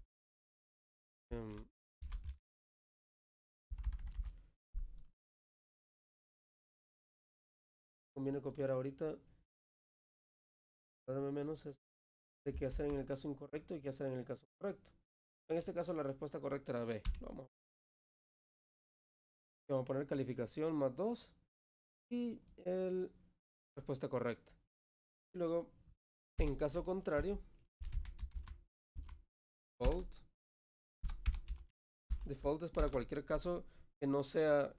conviene copiar ahorita, darme menos de qué hacer en el caso incorrecto y qué hacer en el caso correcto. En este caso la respuesta correcta era B. Vamos a poner calificación más 2 y la respuesta correcta. Y luego, en caso contrario, default. Default es para cualquier caso que no sea,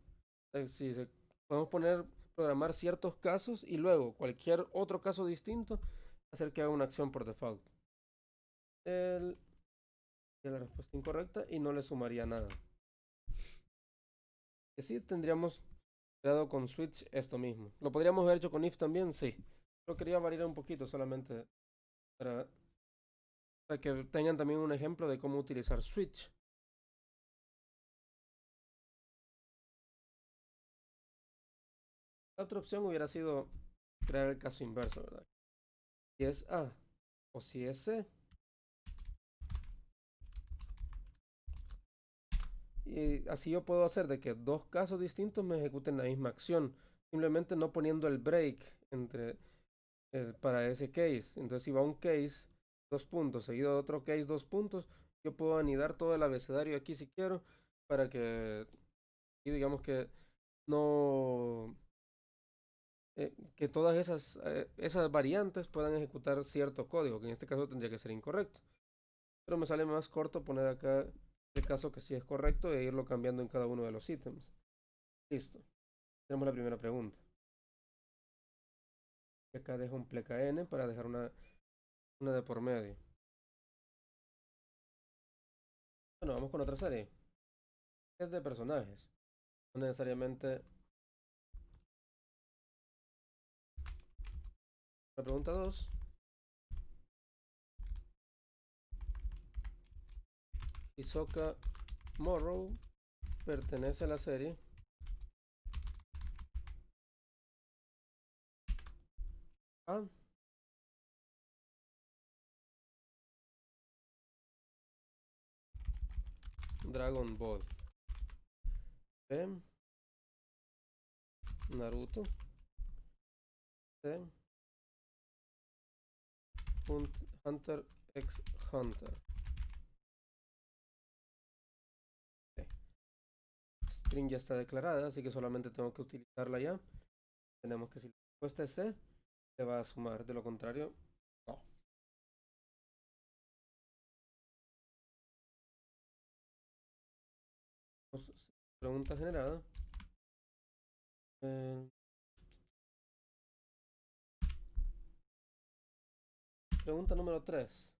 si podemos programar ciertos casos y luego cualquier otro caso distinto, hacer que haga una acción por default. La respuesta incorrecta y no le sumaría nada. Que sí tendríamos creado con switch esto mismo. Lo podríamos haber hecho con if también, sí. Lo quería variar un poquito solamente para, para que tengan también un ejemplo de cómo utilizar switch. La otra opción hubiera sido crear el caso inverso, ¿verdad? Si es A o si es C. Y así yo puedo hacer de que dos casos distintos me ejecuten la misma acción. Simplemente no poniendo el break para ese case. Entonces si va un case, 2 puntos, seguido de otro case, 2 puntos, yo puedo anidar todo el abecedario aquí si quiero para que, y digamos que no, que todas esas variantes puedan ejecutar cierto código, que en este caso tendría que ser incorrecto. Pero me sale más corto poner acá el caso que sí es correcto e irlo cambiando en cada uno de los ítems. Listo. Tenemos la primera pregunta. Acá dejo un pleca n para dejar una de por medio. Bueno, vamos con otra serie. Es de personajes. No necesariamente. La pregunta 2. Hisoka Morrow pertenece a la serie A. Dragon Ball. B. Naruto. C. Hunter x Hunter. C. String ya está declarada, así que solamente tengo que utilizarla ya. Tenemos que si la respuesta es C, se va a sumar. De lo contrario, no. Pregunta generada. Pregunta número 3.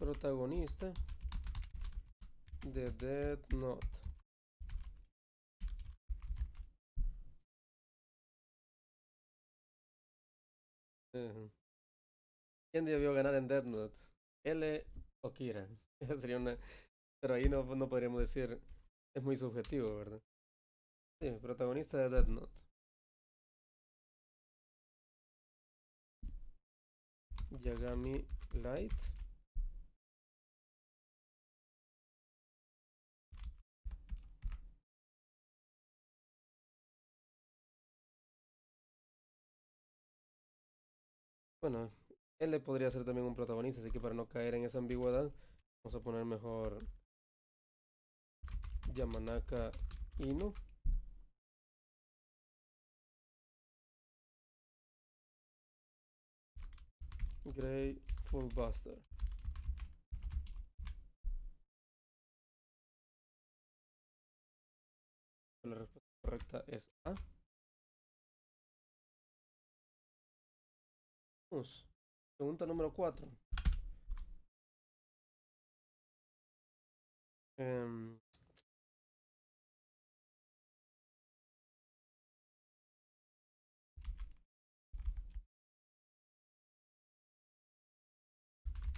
protagonista de Death Note. ¿Quién debió ganar en Death Note? L o Kira. Esa sería una. Pero ahí no podríamos decir. Es muy subjetivo, ¿verdad? Sí, protagonista de Death Note. Yagami Light. Bueno, L podría ser también un protagonista, así que para no caer en esa ambigüedad, vamos a poner mejor Yamanaka Inu. Grateful Buster. La respuesta correcta es A. Pregunta número 4.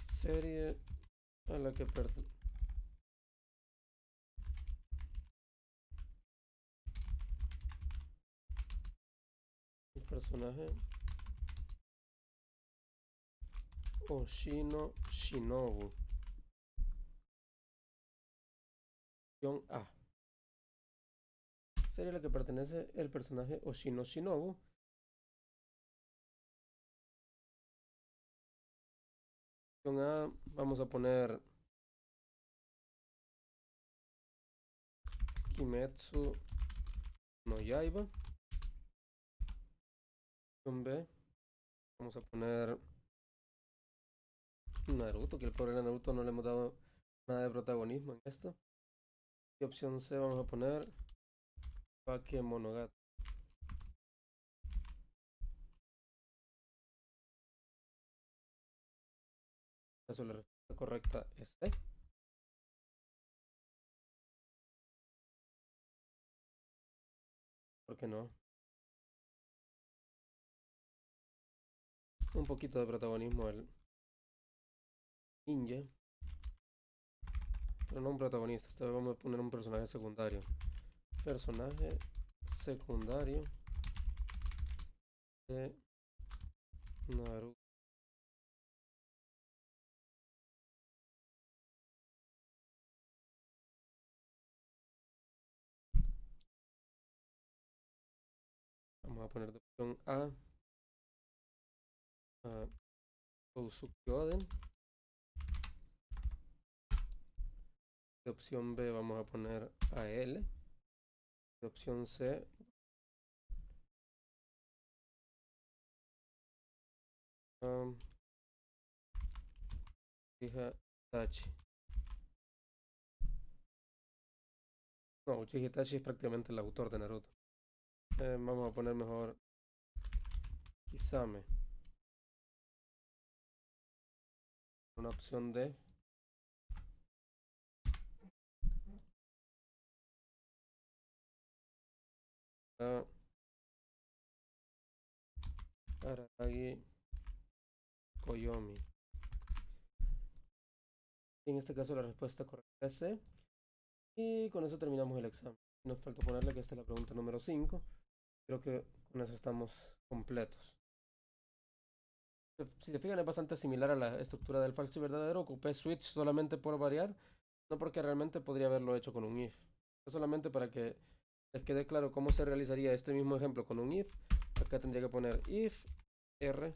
Serie a la que pertenece. El personaje Oshino Shinobu. Opción A. Serie a la que pertenece el personaje Oshino Shinobu. Opción A, vamos a poner Kimetsu no Yaiba. Opción B, vamos a poner Naruto, que el pobre Naruto no le hemos dado nada de protagonismo en esto. Y opción C, vamos a poner Bakemonogatari. Eso, la respuesta correcta es C. ¿Por qué no? Un poquito de protagonismo al ninja, pero no un protagonista. Esta vez vamos a poner un personaje secundario. Personaje secundario de Naruto. Vamos a poner de opción A Kousuke Oden. De opción B vamos a poner a L. De opción C Uchiha Itachi. No, Uchiha Itachi es prácticamente el autor de Naruto. Vamos a poner mejor Kisame. Una opción D. Aragi Koyomi. En este caso la respuesta correcta es C. Y con eso terminamos el examen. Nos falta ponerle que esta es la pregunta número 5. Creo que con eso estamos completos. Si te fijan, es bastante similar a la estructura del falso y verdadero. Ocupé switch solamente por variar, no porque realmente podría haberlo hecho con un if. Es solamente para que les quede claro cómo se realizaría este mismo ejemplo con un if. Acá tendría que poner if r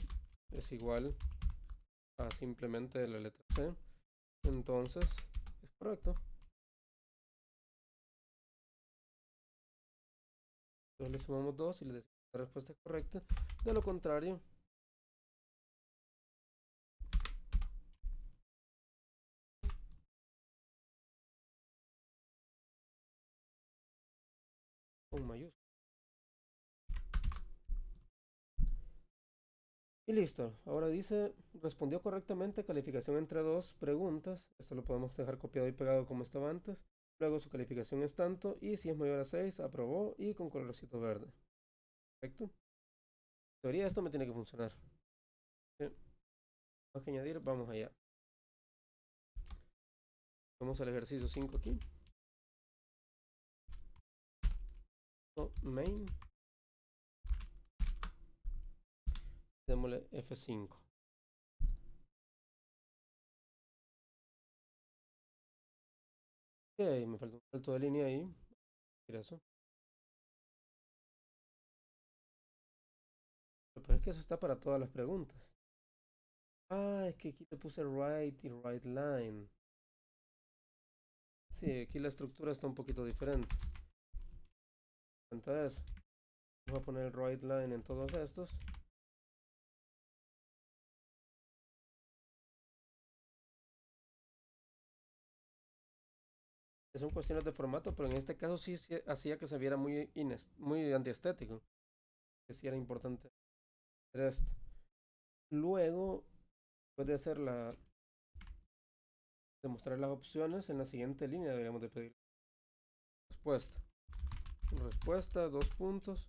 es igual a simplemente la letra C. Entonces, es correcto. Entonces le sumamos 2 y le decimos que la respuesta es correcta. De lo contrario, con mayúsculas. Y listo. Ahora dice, respondió correctamente, calificación entre dos preguntas. Esto lo podemos dejar copiado y pegado como estaba antes. Luego su calificación es tanto y si es mayor a 6, aprobó y con colorcito verde. Perfecto. En teoría esto me tiene que funcionar. Bien. Más que añadir, vamos allá. Vamos al ejercicio 5 aquí. Main. Démosle F5. Ok, me falta un salto de línea ahí. Mira eso. Pero es que eso está para todas las preguntas. Ah, es que aquí te puse right y right line. Sí, aquí la estructura está un poquito diferente. Entonces, voy a poner el right line en todos estos. Son cuestiones de formato, pero en este caso sí, hacía que se viera muy antiestético. Que sí era importante hacer esto. Luego, después de hacer de mostrar las opciones, en la siguiente línea deberíamos de pedir respuesta. Respuesta, dos puntos.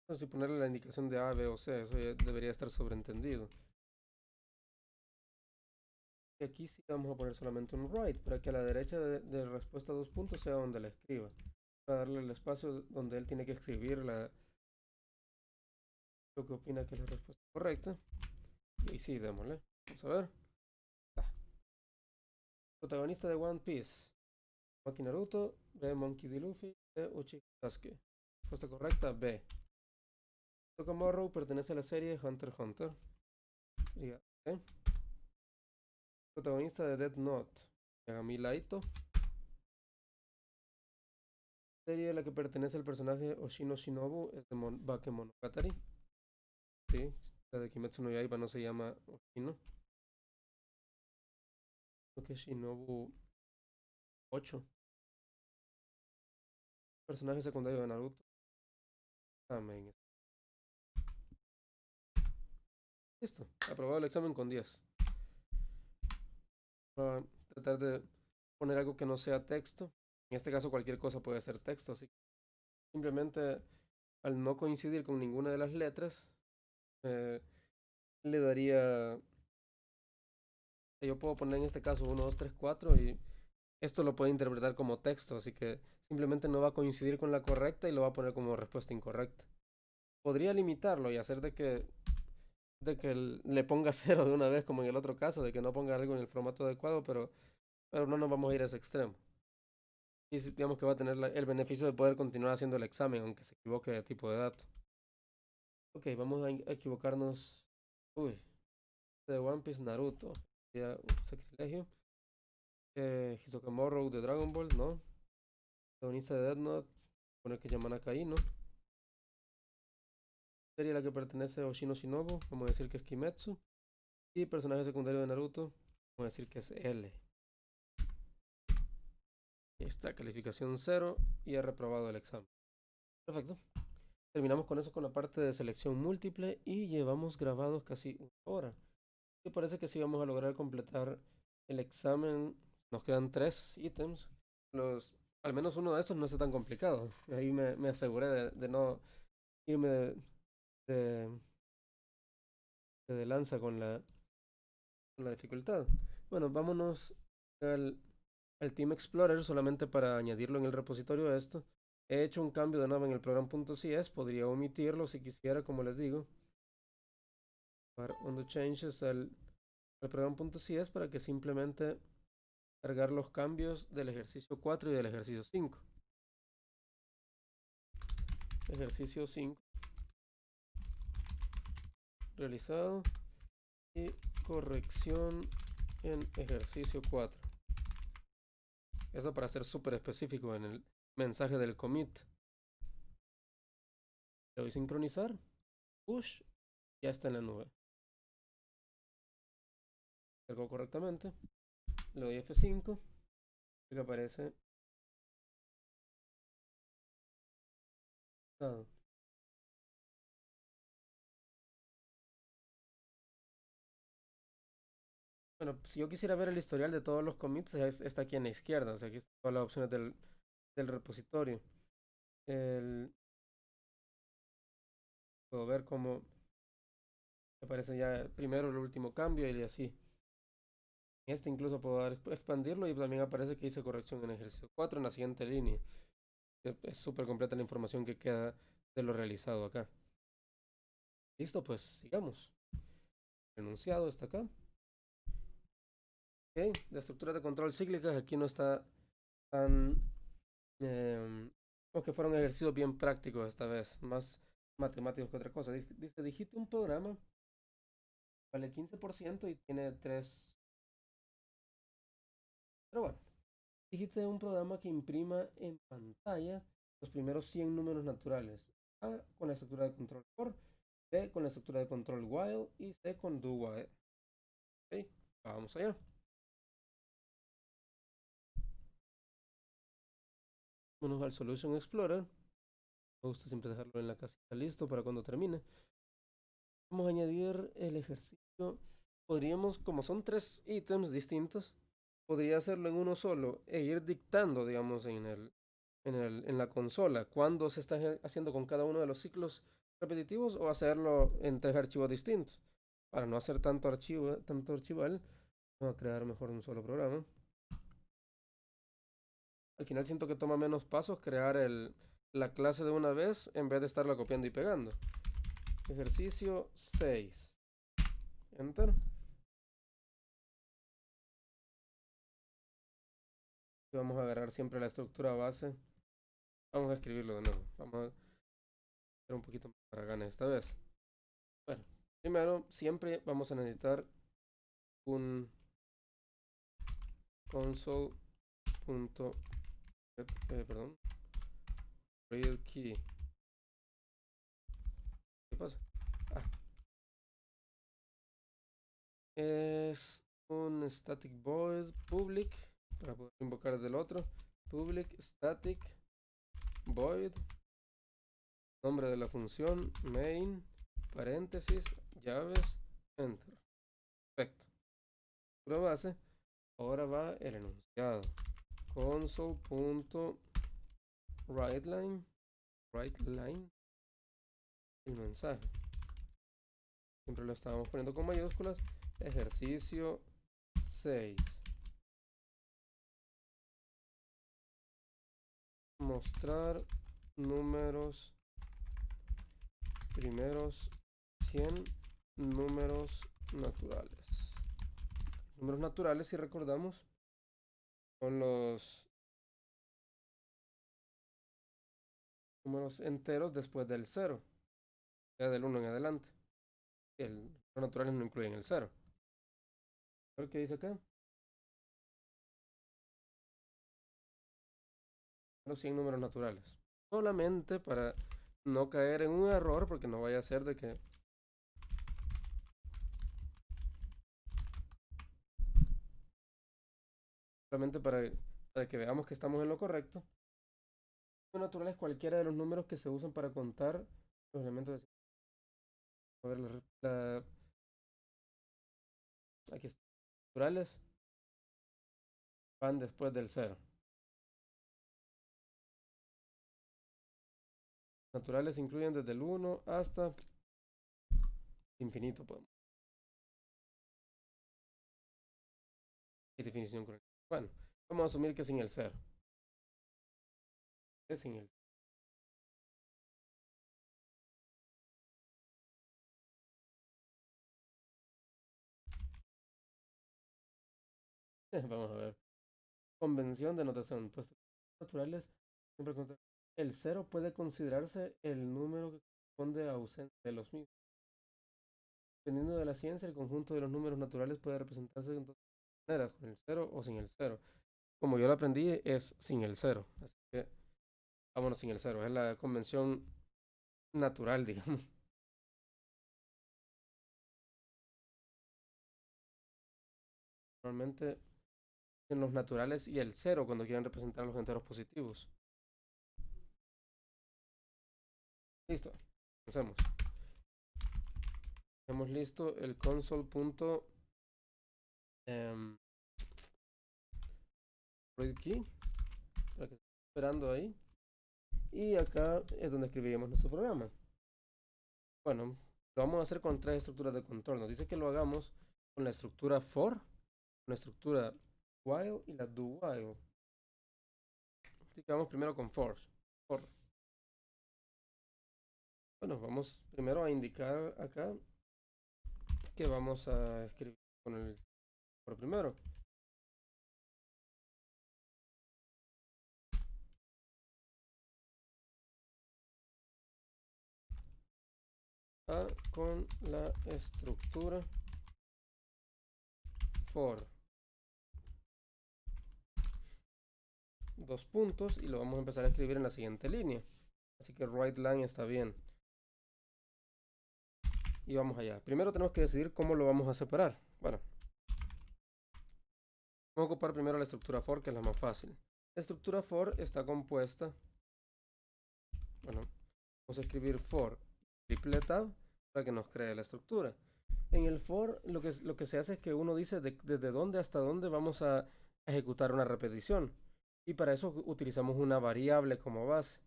Entonces, si ponerle la indicación de A, B o C, eso ya debería estar sobreentendido. Y aquí sí vamos a poner solamente un right, para que a la derecha de respuesta dos puntos sea donde la escriba. Para darle el espacio donde él tiene que escribir lo que opina que es la respuesta correcta. Y ahí sí, démosle. Vamos a ver. Protagonista de One Piece. Maki Naruto, B. Monkey D. Luffy, C. Uchiha Sasuke. Respuesta correcta, B. Tomorrow pertenece a la serie Hunter x Hunter. Sería C. Protagonista de Death Note, Yagami Laito. Serie a la que pertenece el personaje Oshino Shinobu es de Bakemonogatari. Sí, la de Kimetsu no Yaiba no se llama Oshino. Creo que es Shinobu 8. Personaje secundario de Naruto. Amén. Listo, aprobado el examen con 10. Voy a tratar de poner algo que no sea texto. En este caso cualquier cosa puede ser texto, así que simplemente al no coincidir con ninguna de las letras, le daría, yo puedo poner en este caso 1, 2, 3, 4 y esto lo puede interpretar como texto, así que simplemente no va a coincidir con la correcta y lo va a poner como respuesta incorrecta. Podría limitarlo y hacer de que le ponga cero de una vez como en el otro caso, de que no ponga algo en el formato adecuado, pero no nos vamos a ir a ese extremo. Y digamos que va a tener el beneficio de poder continuar haciendo el examen, aunque se equivoque de tipo de dato. Ok, vamos a equivocarnos. Uy, de One Piece Naruto. Ya, un sacrilegio. Hisoka Road de Dragon Ball, ¿no? Protagonista de Death Note, poner que llaman a Kai, ¿no? Serie a la que pertenece a Oshino Shinobu, vamos a decir que es Kimetsu. Y personaje secundario de Naruto, vamos a decir que es L. Ahí está, calificación 0 y he reprobado el examen. Perfecto. Terminamos con eso con la parte de selección múltiple y llevamos grabados casi una hora. Y parece que sí vamos a lograr completar el examen. Nos quedan 3 ítems. Al menos uno de estos no está tan complicado. Ahí me aseguré de no irme de, de lanza con la dificultad. Bueno, vámonos al Team Explorer solamente para añadirlo en el repositorio de esto. He hecho un cambio de nuevo en el program.cs, podría omitirlo si quisiera, como les digo. Para undo changes al program.cs para que simplemente cargar los cambios del ejercicio 4 y del ejercicio 5. Ejercicio 5 realizado y corrección en ejercicio 4. Eso para ser súper específico en el mensaje del commit. Le doy sincronizar. Push. Ya está en la nube. Cargó correctamente. Le doy F5. Que aparece Dado. Bueno, si yo quisiera ver el historial de todos los commits, está aquí en la izquierda, o sea, aquí están todas las opciones del repositorio. Puedo ver cómo aparece ya primero el último cambio y así. Este incluso puedo expandirlo y también aparece que hice corrección en ejercicio 4 en la siguiente línea. Es súper completa la información que queda de lo realizado acá. Listo, pues sigamos. Enunciado está acá. Ok, la estructura de control cíclicas aquí no está tan... como que fueron ejercicios bien prácticos esta vez, más matemáticos que otra cosa. Dice, digite un programa, vale 15% y tiene 3. Pero bueno, digite un programa que imprima en pantalla los primeros 100 números naturales. A con la estructura de control for, B con la estructura de control while y C con do while. Ok, vamos allá. Vamos al Solution Explorer. Me gusta siempre dejarlo en la casita listo para cuando termine. Vamos a añadir el ejercicio. Podríamos, como son 3 ítems distintos, podría hacerlo en uno solo e ir dictando, digamos, en la consola cuándo se está haciendo con cada uno de los ciclos repetitivos o hacerlo en 3 archivos distintos. Para no hacer tanto archival, vamos a crear mejor un solo programa. Al final siento que toma menos pasos crear la clase de una vez en vez de estarla copiando y pegando. Ejercicio 6. Enter. Y vamos a agarrar siempre la estructura base. Vamos a escribirlo de nuevo. Vamos a hacer un poquito más para ganar esta vez. Bueno, primero siempre vamos a necesitar un console.get, real key. ¿Qué pasa? Ah, es un static void public para poder invocar del otro. Public static void, nombre de la función main, paréntesis, llaves, enter. Perfecto. Pura base. Ahora va el enunciado. Console.writeLine. WriteLine. El mensaje. Siempre lo estábamos poniendo con mayúsculas. Ejercicio 6. Mostrar números. Primeros 100 números naturales. Números naturales, si recordamos, son los números enteros después del 0. Ya del 1 en adelante. Los naturales no incluyen el 0. A ver qué dice acá. Los 100 números naturales. Solamente para no caer en un error, porque no vaya a ser de que... Solamente para que veamos que estamos en lo correcto. Números naturales cualquiera de los números que se usan para contar los elementos de... A ver, aquí están. Naturales van después del 0. Naturales incluyen desde el 1 hasta infinito. Podemos. Y definición correcta. Bueno, vamos a asumir que sin el 0. Es sin el... Vamos a ver. Convención de notación. Pues naturales siempre contar. El 0 puede considerarse el número que corresponde a ausencia de los mismos. Dependiendo de la ciencia, el conjunto de los números naturales puede representarse de dos maneras, con el 0 o sin el 0. Como yo lo aprendí, es sin el 0. Así que vámonos sin el 0. Es la convención natural, digamos. Normalmente en los naturales y el 0 cuando quieren representar los enteros positivos. Listo. Empecemos. Hemos listo el console.readKey para que esté esperando ahí. Y acá es donde escribiríamos nuestro programa. Bueno, lo vamos a hacer con 3 estructuras de control. Nos dice que lo hagamos con la estructura for, la estructura while y la do while. Así que vamos primero con for. Bueno, vamos primero a indicar acá que vamos a escribir con el for primero. Con la estructura for. 2 puntos y lo vamos a empezar a escribir en la siguiente línea. Así que write line está bien. Y vamos allá. Primero tenemos que decidir cómo lo vamos a separar. Bueno, vamos a ocupar primero la estructura for, que es la más fácil. La estructura for está compuesta. Bueno, vamos a escribir for triple tab para que nos cree la estructura. En el for lo que se hace es que uno dice desde dónde hasta dónde vamos a ejecutar una repetición. Y para eso utilizamos una variable como base.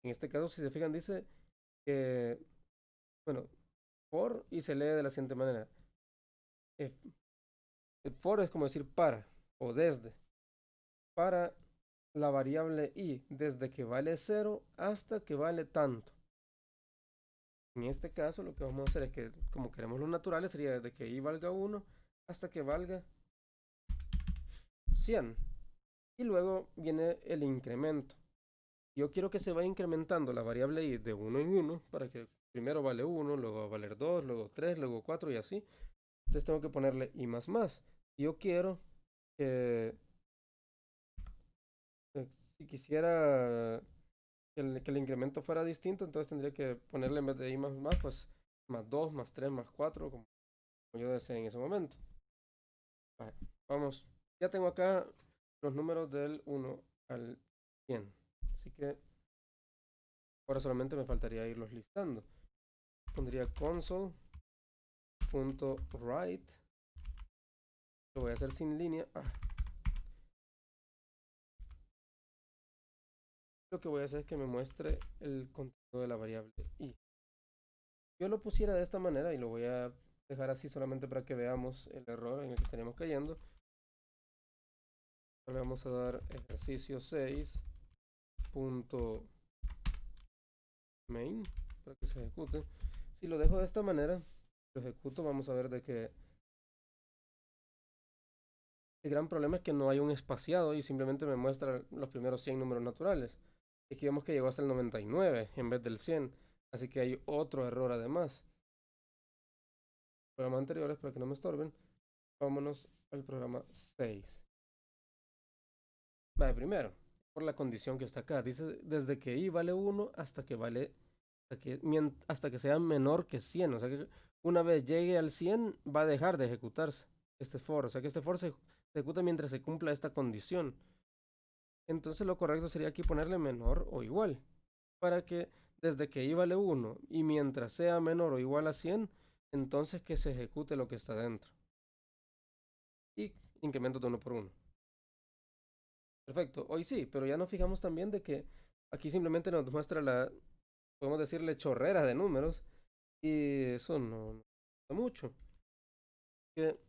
En este caso, si se fijan, dice que, bueno, for y se lee de la siguiente manera. El for es como decir para o desde. Para la variable i, desde que vale 0 hasta que vale tanto. En este caso, lo que vamos a hacer es que, como queremos los naturales, sería desde que i valga 1 hasta que valga 100. Y luego viene el incremento. Yo quiero que se vaya incrementando la variable i de 1 en 1 para que primero vale 1, luego va a valer 2, luego 3, luego 4 y así. Entonces tengo que ponerle i más más. Yo quiero que si quisiera que el incremento fuera distinto, entonces tendría que ponerle en vez de i más más, pues más 2, más 3, más 4, como yo desee en ese momento. Vale, vamos, ya tengo acá los números del 1 al 100. Así que ahora solamente me faltaría irlos listando. Pondría console.write. Lo voy a hacer sin línea. Lo que voy a hacer es que me muestre el contenido de la variable i. Yo lo pusiera de esta manera y lo voy a dejar así solamente para que veamos el error en el que estaríamos cayendo. Le vamos a dar ejercicio 6.main para que se ejecute. Si lo dejo de esta manera, lo ejecuto, vamos a ver de que el gran problema es que no hay un espaciado y simplemente me muestra los primeros 100 números naturales. Aquí vemos que llegó hasta el 99 en vez del 100, así que hay otro error además. Programas anteriores, para que no me estorben, vámonos al programa 6. Vale, primero, por la condición que está acá, dice desde que i vale 1 hasta que vale, hasta que sea menor que 100, o sea que una vez llegue al 100 va a dejar de ejecutarse este for, o sea que este for se ejecuta mientras se cumpla esta condición. Entonces lo correcto sería aquí ponerle menor o igual, para que desde que i vale 1 y mientras sea menor o igual a 100, entonces que se ejecute lo que está dentro. Y incremento de 1 por 1. Perfecto, hoy sí, pero ya nos fijamos también de que aquí simplemente nos muestra la, podemos decirle, chorrera de números, y eso no da mucho. Que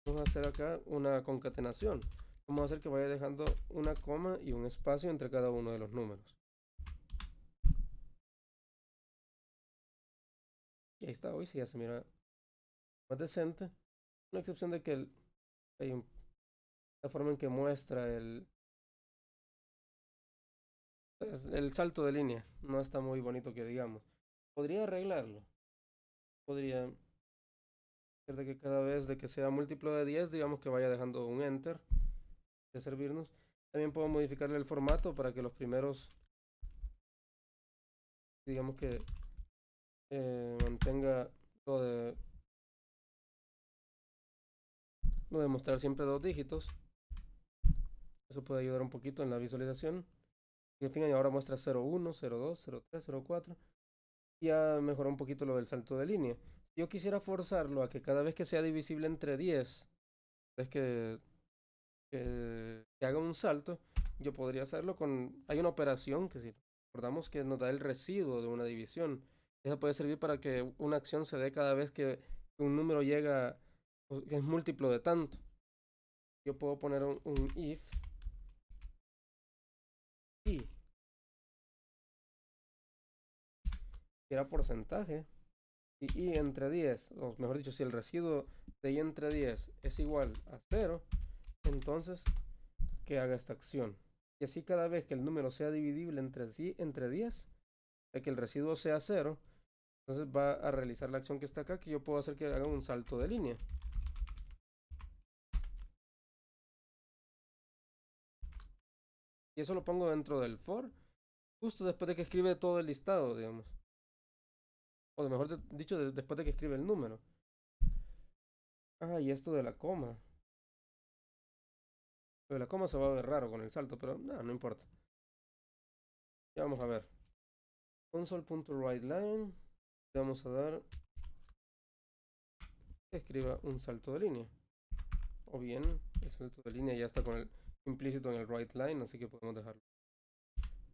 vamos a hacer acá una concatenación. Vamos a hacer que vaya dejando una coma y un espacio entre cada uno de los números. Y ahí está, hoy sí ya se mira más decente. Una excepción de que hay la forma en que muestra el salto de línea. No está muy bonito que digamos. Podría arreglarlo. Podría ser de que cada vez de que sea múltiplo de 10, digamos que vaya dejando un enter de servirnos. También puedo modificarle el formato para que los primeros, digamos que mantenga lo de mostrar siempre 2 dígitos. Eso puede ayudar un poquito en la visualización. Y en fin, ahora muestra 01, 02, 03, 04. Ya mejoró un poquito lo del salto de línea. Si yo quisiera forzarlo a que cada vez que sea divisible entre 10, es que haga un salto, yo podría hacerlo con... Hay una operación que si recordamos que nos da el residuo de una división. Esa puede servir para que una acción se dé cada vez que un número llega, o que es múltiplo de tanto. Yo puedo poner un if y era porcentaje. Y entre 10, o mejor dicho, si el residuo de y entre 10 es igual a 0, entonces que haga esta acción. Y así cada vez que el número sea dividible entre 10, que el residuo sea 0, entonces va a realizar la acción que está acá, que yo puedo hacer que haga un salto de línea. Y eso lo pongo dentro del for, justo después de que escribe todo el listado, digamos. O de mejor dicho, después de que escribe el número. Ah, y esto de la coma. Lo de la coma se va a ver raro con el salto, pero no, no importa. Ya vamos a ver. Console.writeLine. Le vamos a dar que escriba un salto de línea. O bien, el salto de línea ya está con el implícito en el writeLine, así que podemos dejarlo.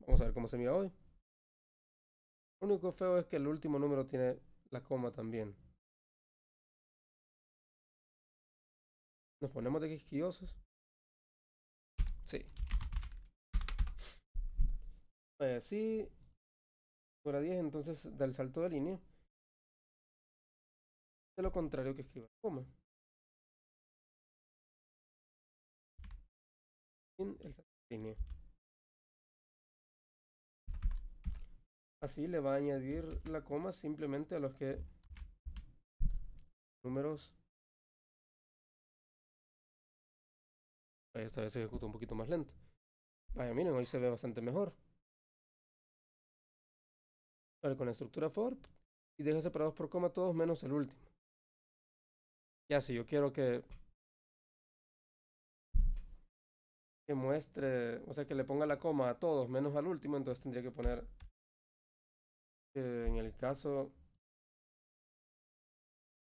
Vamos a ver cómo se mira hoy. Lo único feo es que el último número tiene la coma también. Nos ponemos de quisquillosos. Sí. Sí, fuera 10, entonces da el salto de línea. De lo contrario que escriba coma. Sin el salto de línea. Así le va a añadir la coma simplemente a los que números. Esta vez se ejecuta un poquito más lento. Vaya, miren, hoy se ve bastante mejor. Vale, con la estructura for y deja separados por coma todos menos el último. Ya si yo quiero que muestre, o sea, que le ponga la coma a todos menos al último, entonces tendría que poner en el caso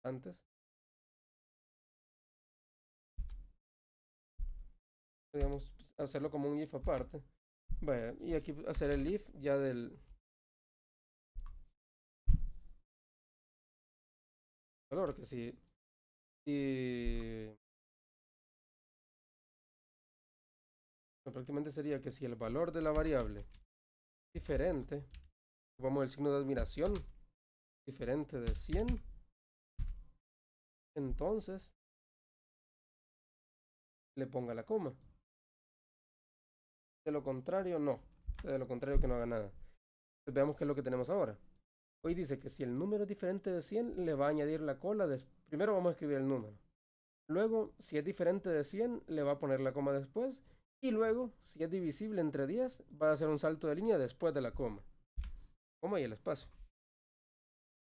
antes, digamos, hacerlo como un if aparte. Vaya, y aquí hacer el if ya del valor, que si prácticamente sería que si el valor de la variable es diferente, vamos el signo de admiración, diferente de 100, entonces le ponga la coma. De lo contrario, no. De lo contrario, que no haga nada. Entonces, veamos qué es lo que tenemos ahora. Hoy dice que si el número es diferente de 100, le va a añadir la cola. Primero vamos a escribir el número. Luego, si es diferente de 100, le va a poner la coma después. Y luego, si es divisible entre 10, va a hacer un salto de línea después de la coma. Coma y el espacio.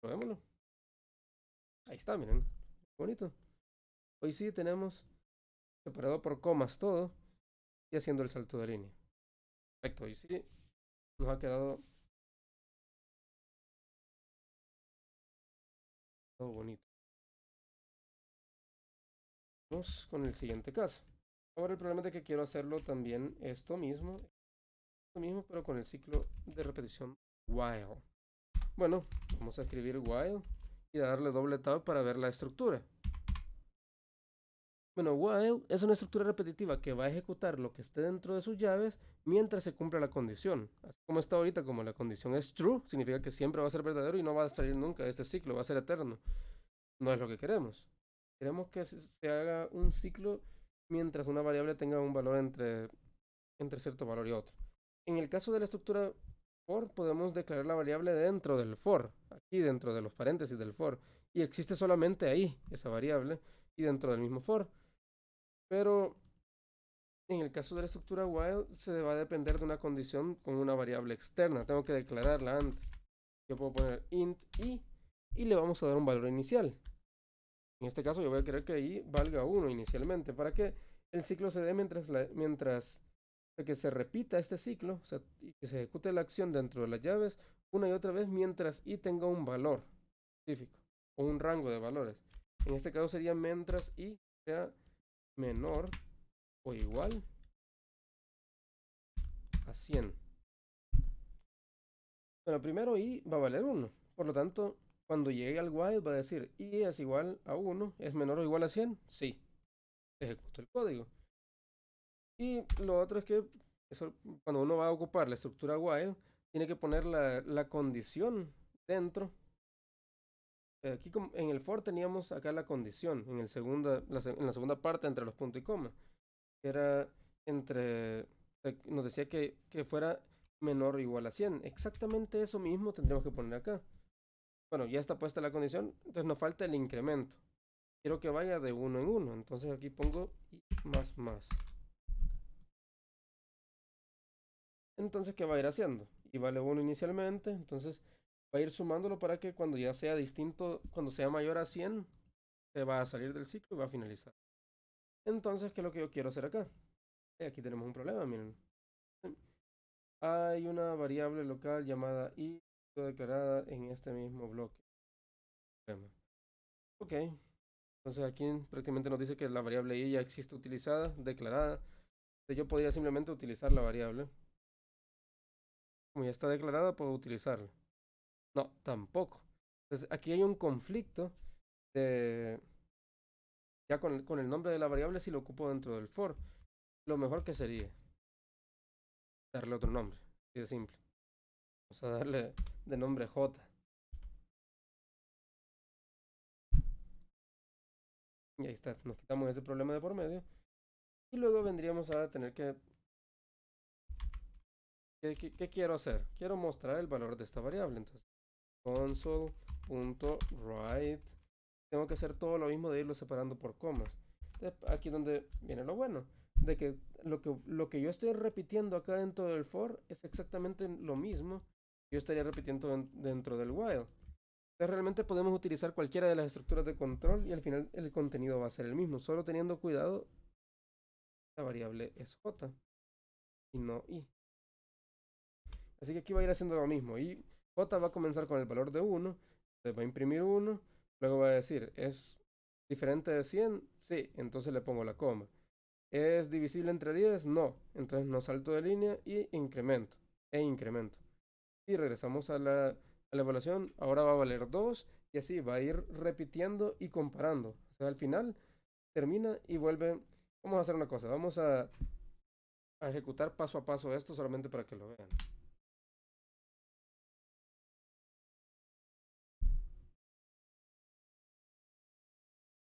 Probémoslo. Ahí está, miren. Bonito. Hoy sí tenemos separado por comas todo y haciendo el salto de línea. Perfecto. Hoy sí nos ha quedado todo bonito. Vamos con el siguiente caso. Ahora el problema es de que quiero hacerlo también esto mismo, pero con el ciclo de repetición while. Bueno, vamos a escribir while y darle doble tab para ver la estructura. Bueno, while es una estructura repetitiva que va a ejecutar lo que esté dentro de sus llaves mientras se cumpla la condición. Así como está ahorita, como la condición es true, significa que siempre va a ser verdadero y no va a salir nunca de este ciclo, va a ser eterno. No es lo que queremos. Queremos que se haga un ciclo mientras una variable tenga un valor entre cierto valor y otro. En el caso de la estructura for, podemos declarar la variable dentro del for, aquí dentro de los paréntesis del for, y existe solamente ahí esa variable y dentro del mismo for. Pero en el caso de la estructura while se va a depender de una condición con una variable externa, tengo que declararla antes. Yo puedo poner int i y le vamos a dar un valor inicial. En este caso yo voy a querer que i valga 1 inicialmente para que el ciclo se dé mientras que se repita este ciclo, o sea, y que se ejecute la acción dentro de las llaves una y otra vez mientras i tenga un valor específico o un rango de valores. En este caso sería mientras i sea menor o igual a 100. Bueno, primero i va a valer 1. Por lo tanto, cuando llegue al while va a decir i es igual a 1. ¿Es menor o igual a 100? Sí. Ejecuto el código. Y lo otro es que eso, cuando uno va a ocupar la estructura while, tiene que poner la condición dentro. Aquí en el for teníamos acá la condición, en la segunda parte entre los puntos y coma. Era entre, nos decía que fuera menor o igual a 100. Exactamente eso mismo tendríamos que poner acá. Bueno, ya está puesta la condición, entonces nos falta el incremento. Quiero que vaya de 1 en 1, entonces aquí pongo i más. Entonces, ¿qué va a ir haciendo? Y vale 1 inicialmente, entonces va a ir sumándolo para que cuando ya sea distinto, cuando sea mayor a 100, se va a salir del ciclo y va a finalizar. Entonces, ¿qué es lo que yo quiero hacer acá? Aquí tenemos un problema, miren. Hay una variable local llamada i declarada en este mismo bloque. Ok, entonces aquí prácticamente nos dice que la variable i ya existe utilizada, declarada. Entonces yo podría simplemente utilizar la variable. Como ya está declarada, puedo utilizarla. No, tampoco. Entonces aquí hay un conflicto de... Ya con el nombre de la variable si lo ocupo dentro del for. Lo mejor que sería darle otro nombre. Así de simple. Vamos a darle de nombre j. Y ahí está. Nos quitamos ese problema de por medio. Y luego vendríamos a tener que... ¿Qué quiero hacer? Quiero mostrar el valor de esta variable. Entonces, console.write. Tengo que hacer todo lo mismo de irlo separando por comas. Aquí es donde viene lo bueno. De que lo que yo estoy repitiendo acá dentro del for es exactamente lo mismo que yo estaría repitiendo dentro del while. Entonces realmente podemos utilizar cualquiera de las estructuras de control y al final el contenido va a ser el mismo. Solo teniendo cuidado, la variable es j y no i. Así que aquí va a ir haciendo lo mismo. Y j va a comenzar con el valor de 1. Entonces va a imprimir 1. Luego va a decir, ¿es diferente de 100? Sí. Entonces le pongo la coma. ¿Es divisible entre 10? No. Entonces no salto de línea y incremento. Incremento. Y regresamos a la evaluación. Ahora va a valer 2. Y así va a ir repitiendo y comparando. O sea, al final termina y vuelve. Vamos a hacer una cosa. Vamos a ejecutar paso a paso esto solamente para que lo vean.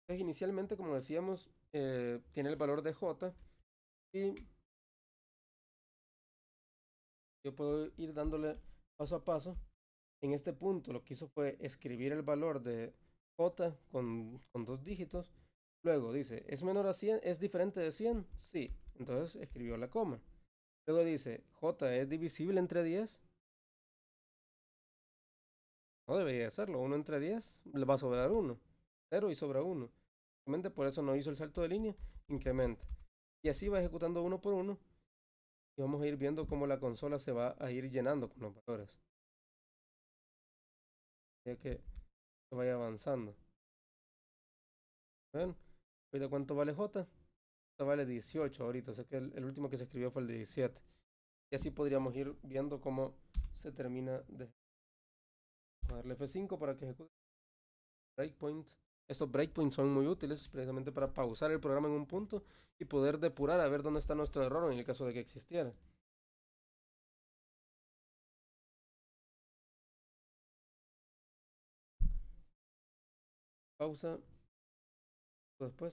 Entonces, inicialmente, como decíamos, tiene el valor de j y yo puedo ir dándole paso a paso. En este punto lo que hizo fue escribir el valor de j con 2 dígitos. Luego dice, ¿es menor a 100? ¿Es diferente de 100? Sí. Entonces escribió la coma. Luego dice, j es divisible entre 10. No debería hacerlo. 1 entre 10 le va a sobrar 1. 0 y sobra 1. Simplemente por eso no hizo el salto de línea. Incrementa. Y así va ejecutando uno por uno. Y vamos a ir viendo cómo la consola se va a ir llenando con los valores. Ya que vaya avanzando. ¿Ven? Ahorita cuánto vale J. J vale 18 ahorita. O sea que el último que se escribió fue el de 17. Y así podríamos ir viendo cómo se termina de... Vamos a darle F5 para que ejecute breakpoint. Estos breakpoints son muy útiles precisamente para pausar el programa en un punto y poder depurar a ver dónde está nuestro error en el caso de que existiera. Pausa. Después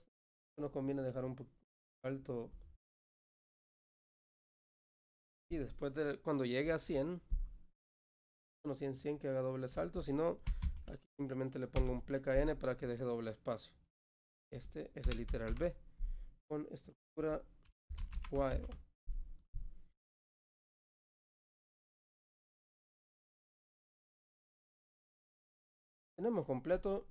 nos conviene dejar un poco alto. Y después de cuando llegue a 100, bueno, 100 que haga doble salto. Si no, aquí simplemente le pongo un pleca n para que deje doble espacio. Este es el literal B con estructura while. Tenemos completo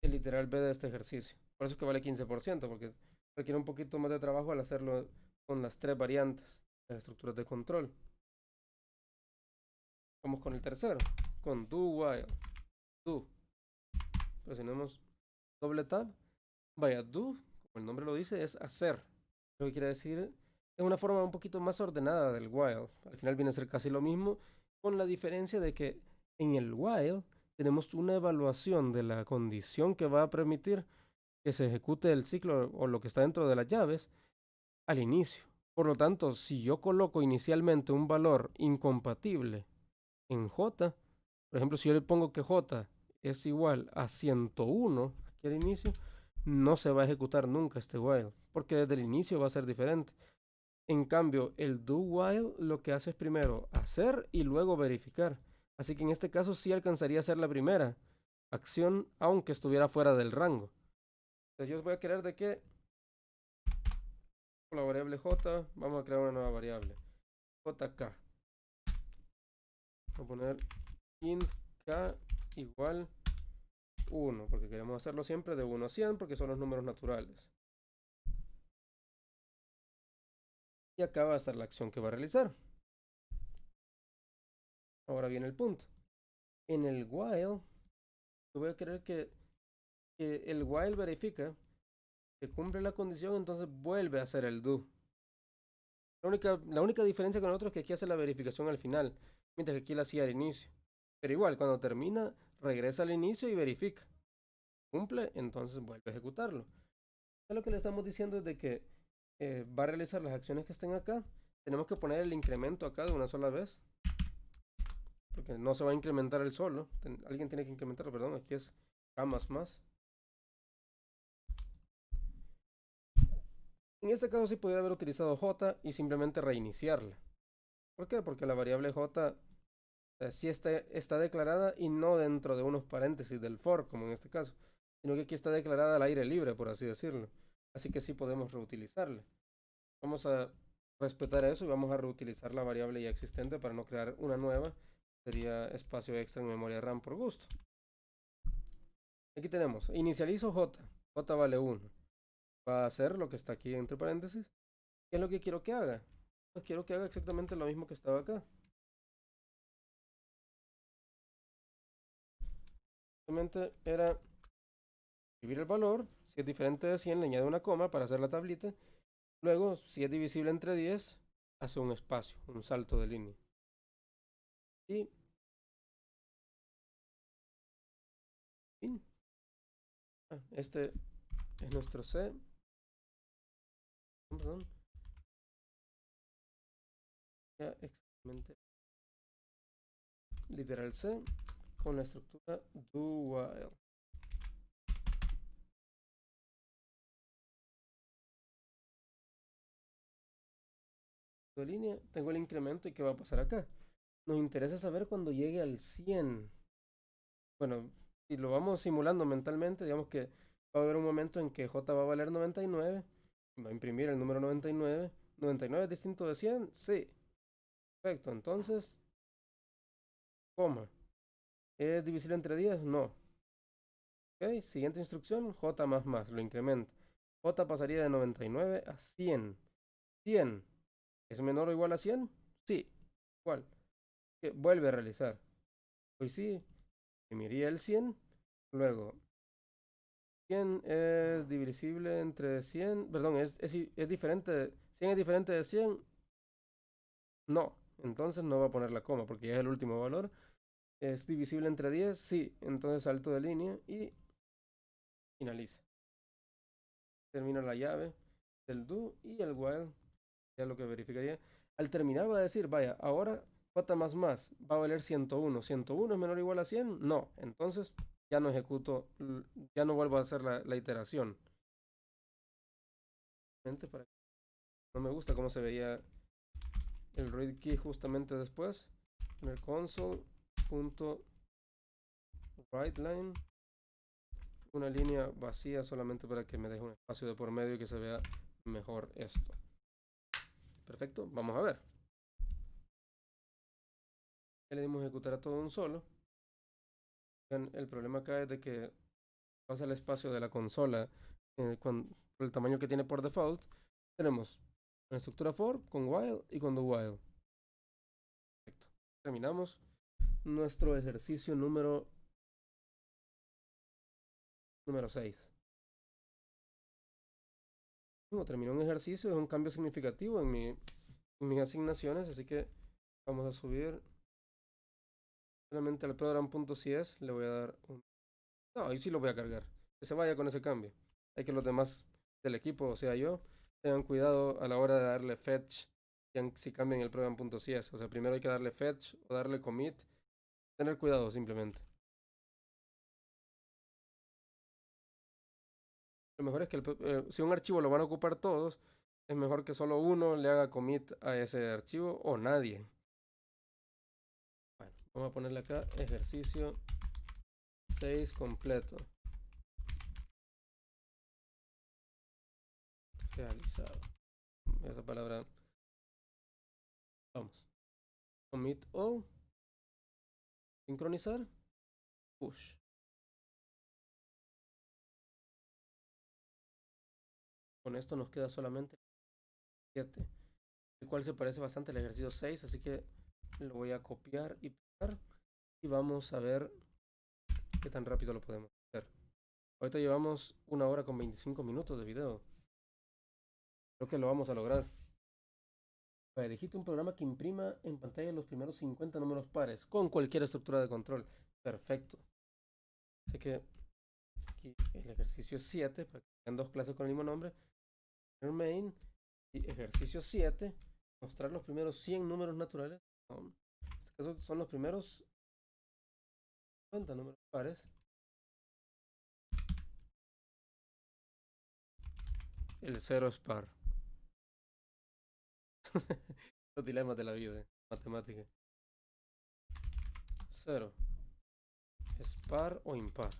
el literal B de este ejercicio. Por eso es que vale 15%, porque requiere un poquito más de trabajo al hacerlo con las 3 variantes, las estructuras de control. Vamos con el tercero, con do while. Do. Presionemos doble tab. Vaya, do, como el nombre lo dice, es hacer. Lo que quiere decir es una forma un poquito más ordenada del while. Al final viene a ser casi lo mismo, con la diferencia de que en el while tenemos una evaluación de la condición que va a permitir que se ejecute el ciclo o lo que está dentro de las llaves al inicio. Por lo tanto, si yo coloco inicialmente un valor incompatible en J, por ejemplo, si yo le pongo que J es igual a 101 aquí al inicio, no se va a ejecutar nunca este while, porque desde el inicio va a ser diferente. En cambio, el do while lo que hace es primero hacer y luego verificar. Así que en este caso sí alcanzaría a ser la primera acción, aunque estuviera fuera del rango. Entonces yo voy a querer de que con la variable j vamos a crear una nueva variable. Jk. Voy a poner int k igual 1, porque queremos hacerlo siempre de 1 a 100, porque son los números naturales. Y acá va a estar la acción que va a realizar. Ahora viene el punto. En el while, yo voy a querer que el while verifica que cumple la condición, entonces vuelve a hacer el do. La única diferencia con nosotros es que aquí hace la verificación al final, mientras que aquí la hacía al inicio. Pero igual, cuando termina, regresa al inicio y verifica. Cumple, entonces vuelve a ejecutarlo. Lo que le estamos diciendo es de que va a realizar las acciones que estén acá. Tenemos que poner el incremento acá de una sola vez, porque no se va a incrementar el solo. Alguien tiene que incrementarlo, perdón, aquí es k más. En este caso sí podría haber utilizado j y simplemente reiniciarla. ¿Por qué? Porque la variable j sí está declarada y no dentro de unos paréntesis del for, como en este caso, sino que aquí está declarada al aire libre, por así decirlo. Así que sí podemos reutilizarla. Vamos a respetar eso y vamos a reutilizar la variable ya existente para no crear una nueva. Sería espacio extra en memoria RAM por gusto. Aquí tenemos, inicializo j. J vale 1. Va a hacer lo que está aquí entre paréntesis. ¿Qué es lo que quiero que haga? Pues quiero que haga exactamente lo mismo que estaba acá. Simplemente era escribir el valor. Si es diferente de 100, le añade una coma para hacer la tablita. Luego, si es divisible entre 10, hace un espacio, un salto de línea. Y fin. Este es nuestro C. Perdón. Ya exactamente literal C con la estructura do while. De línea, tengo el incremento y qué va a pasar acá. Nos interesa saber cuando llegue al 100. Bueno, si lo vamos simulando mentalmente, digamos que va a haber un momento en que J va a valer 99, va a imprimir el número 99. ¿99 es distinto de 100? Sí. Perfecto, entonces, coma. ¿Es divisible entre 10? No. Ok, siguiente instrucción, J más, lo incrementa. J pasaría de 99 a 100. 100. ¿Es menor o igual a 100? Sí. ¿Cuál? Vuelve a realizar. Pues sí, imprimiría el 100. Luego, 100 es divisible entre 100. Perdón, es diferente. 100 es diferente de 100. No. Entonces no va a poner la coma porque ya es el último valor. ¿Es divisible entre 10? Sí. Entonces salto de línea y finaliza. Termino la llave del do y el while. Ya lo que verificaría. Al terminar va a decir, vaya, ahora j va a valer 101. ¿101 es menor o igual a 100? No. Entonces ya no ejecuto, ya no vuelvo a hacer la iteración. No me gusta cómo se veía el read key justamente después. Poner console.writeLine. Una línea vacía solamente para que me deje un espacio de por medio y que se vea mejor esto. Perfecto, vamos a ver. Ya le dimos a ejecutar a todo un solo. El problema acá es de que pasa el espacio de la consola con el tamaño que tiene por default. Tenemos una estructura for con while y con do while. Perfecto. Terminamos. nuestro ejercicio número 6. Como terminó un ejercicio, es un cambio significativo en mis asignaciones, así que vamos a subir solamente al program.cs, le voy a dar un... No, ahí sí lo voy a cargar, que se vaya con ese cambio. Hay que los demás del equipo, o sea yo, tengan cuidado a la hora de darle fetch, si cambian el program.cs. O sea, primero hay que darle fetch o darle commit, tener cuidado simplemente. Lo mejor es que si un archivo lo van a ocupar todos, es mejor que solo uno le haga commit a ese archivo o nadie. Bueno, vamos a ponerle acá ejercicio 6 completo. Realizado. Esa palabra. Vamos. Commit all. Sincronizar. Push. Con esto nos queda solamente 7. El cual se parece bastante al ejercicio 6. Así que lo voy a copiar y pegar. Y vamos a ver qué tan rápido lo podemos hacer. Ahorita llevamos 1 hora con 25 minutos de video. Creo que lo vamos a lograr. Digite un programa que imprima en pantalla los primeros 50 números pares con cualquier estructura de control. Perfecto. Así que aquí el ejercicio 7, para que tengan dos clases con el mismo nombre. Main y ejercicio 7, mostrar los primeros 100 números naturales. En este caso son los primeros 50 números pares. El 0 es par. Los dilemas de la vida, matemática. 0 es par o impar.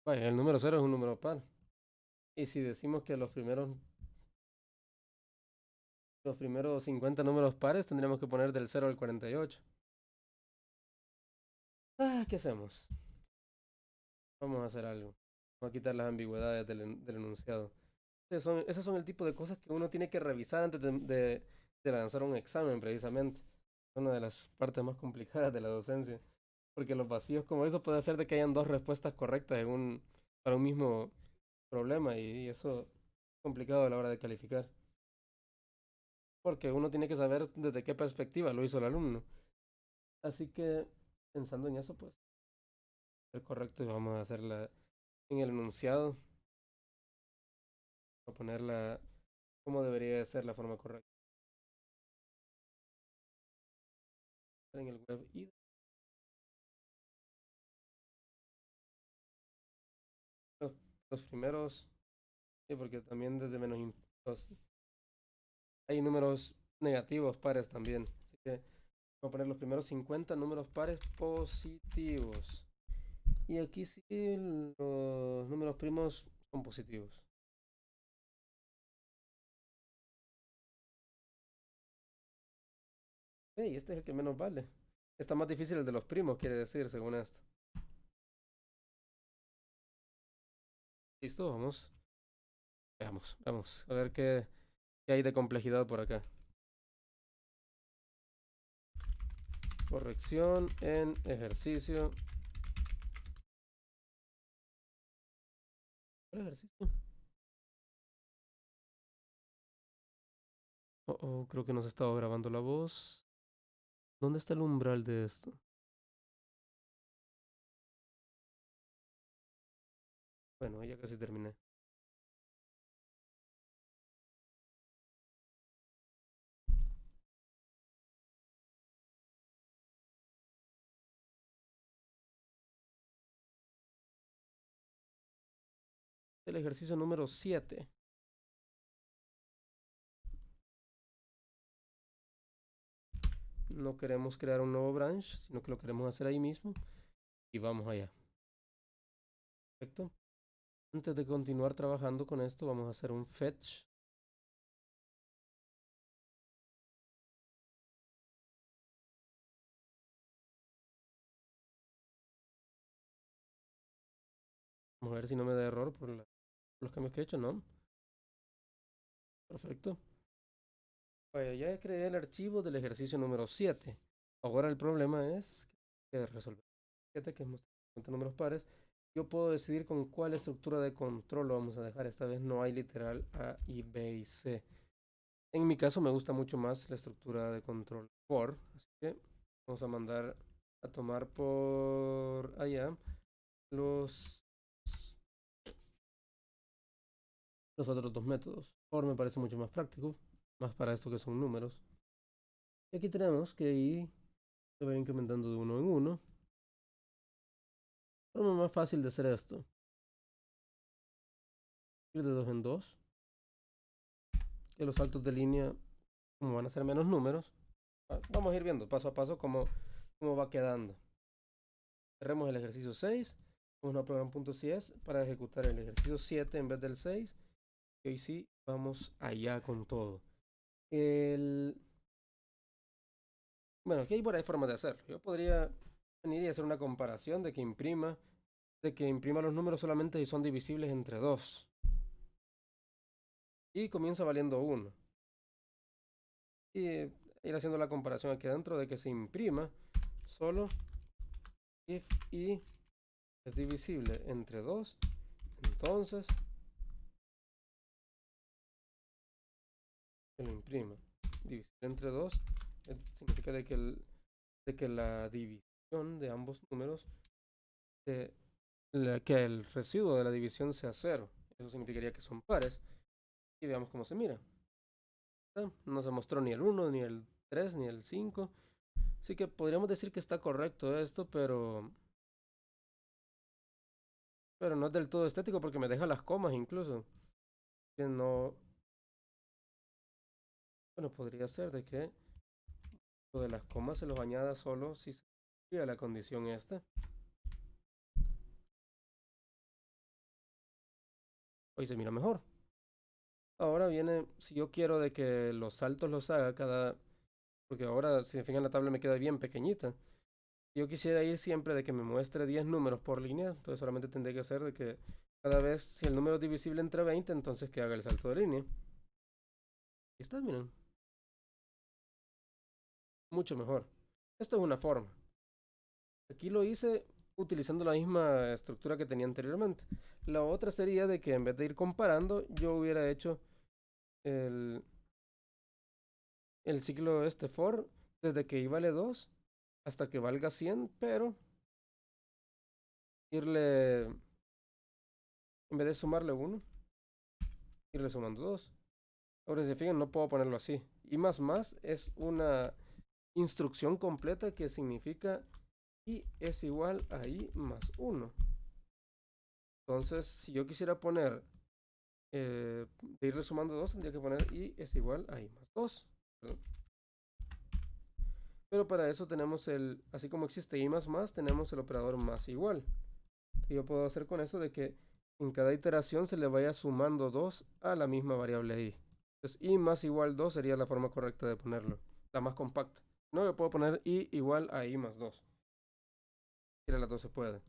Vaya, el número 0 es un número par. Y si decimos que los primeros 50 números pares tendríamos que poner del 0 al 48. ¿Qué hacemos? Vamos a hacer algo. Vamos a quitar las ambigüedades del enunciado. Esos son el tipo de cosas que uno tiene que revisar antes de lanzar un examen, precisamente. Es una de las partes más complicadas de la docencia. Porque los vacíos como eso puede hacer de que hayan dos respuestas correctas para un mismo problema y eso es complicado a la hora de calificar. Porque uno tiene que saber desde qué perspectiva lo hizo el alumno. Así que pensando en eso, pues, es correcto y vamos a hacerla en el enunciado. A ponerla como debería de ser la forma correcta. En el web y los, los primeros, sí, porque también desde hay números negativos pares también. Así que vamos a poner los primeros 50 números pares positivos. Y aquí sí los números primos son positivos. Hey, este es el que menos vale. Está más difícil el de los primos, quiere decir, según esto. Listo, vamos. Veamos. A ver qué hay de complejidad por acá. Corrección en ejercicio. ¿Cuál ejercicio? Creo que nos ha estado grabando la voz. ¿Dónde está el umbral de esto? Bueno, ya casi terminé. El ejercicio número 7. No queremos crear un nuevo branch, sino que lo queremos hacer ahí mismo. Y vamos allá. Perfecto. Antes de continuar trabajando con esto, vamos a hacer un fetch. Vamos a ver si no me da error por los cambios que he hecho, ¿no? Perfecto. Pues ya creé el archivo del ejercicio número 7. Ahora el problema es que resolver 7, que es mostrar números pares. Yo puedo decidir con cuál estructura de control lo vamos a dejar. Esta vez no hay literal A, y B y C. En mi caso me gusta mucho más la estructura de control for. Así que vamos a mandar a tomar por allá los, los otros dos métodos. For me parece mucho más práctico, más para esto que son números. Y aquí tenemos que ir se va incrementando de uno en uno. Forma más fácil de hacer esto. Ir de dos en dos. Que los saltos de línea, como van a ser menos números, vamos a ir viendo paso a paso cómo va quedando. Cerremos el ejercicio 6. Vamos a program.cs para ejecutar el ejercicio 7 en vez del 6. Y hoy sí, vamos allá con todo. Bueno, aquí hay por ahí formas de hacerlo. Yo podría venir y hacer una comparación de que imprima los números solamente si son divisibles entre 2. Y comienza valiendo 1. Y ir haciendo la comparación aquí adentro de que se imprima solo if y es divisible entre 2. Entonces que lo imprima. Divisible entre 2 significa de que la división de ambos números, que el residuo de la división sea 0. Eso significaría que son pares. Y veamos cómo se mira. No se mostró ni el 1, ni el 3, ni el 5. Así que podríamos decir que está correcto esto, pero no es del todo estético porque me deja las comas incluso. Que no. Bueno, podría ser de que lo de las comas se los añada solo si se cumplía la condición esta. Hoy se mira mejor. Ahora viene, si yo quiero de que los saltos los haga cada. Porque ahora, si se fijan, la tabla me queda bien pequeñita. Si yo quisiera ir siempre de que me muestre 10 números por línea, entonces solamente tendría que hacer de que cada vez, si el número es divisible entre 20, entonces que haga el salto de línea. Y está, miren. Mucho mejor. Esto es una forma. Aquí lo hice utilizando la misma estructura que tenía anteriormente. La otra sería de que en vez de ir comparando, yo hubiera hecho el, el ciclo este for desde que y vale 2 hasta que valga 100, pero irle, en vez de sumarle 1, irle sumando 2. Ahora, si se fijan, no puedo ponerlo así. Y más es una instrucción completa que significa y es igual a i más 1. Entonces, si yo quisiera poner de irle sumando 2, tendría que poner i es igual a i más 2. ¿Perdón? Pero para eso tenemos así como existe i más, tenemos el operador más igual. Y yo puedo hacer con esto de que en cada iteración se le vaya sumando 2 a la misma variable i. Entonces, i más igual 2 sería la forma correcta de ponerlo, la más compacta. No, yo puedo poner i igual a i más 2. Y las dos se puede.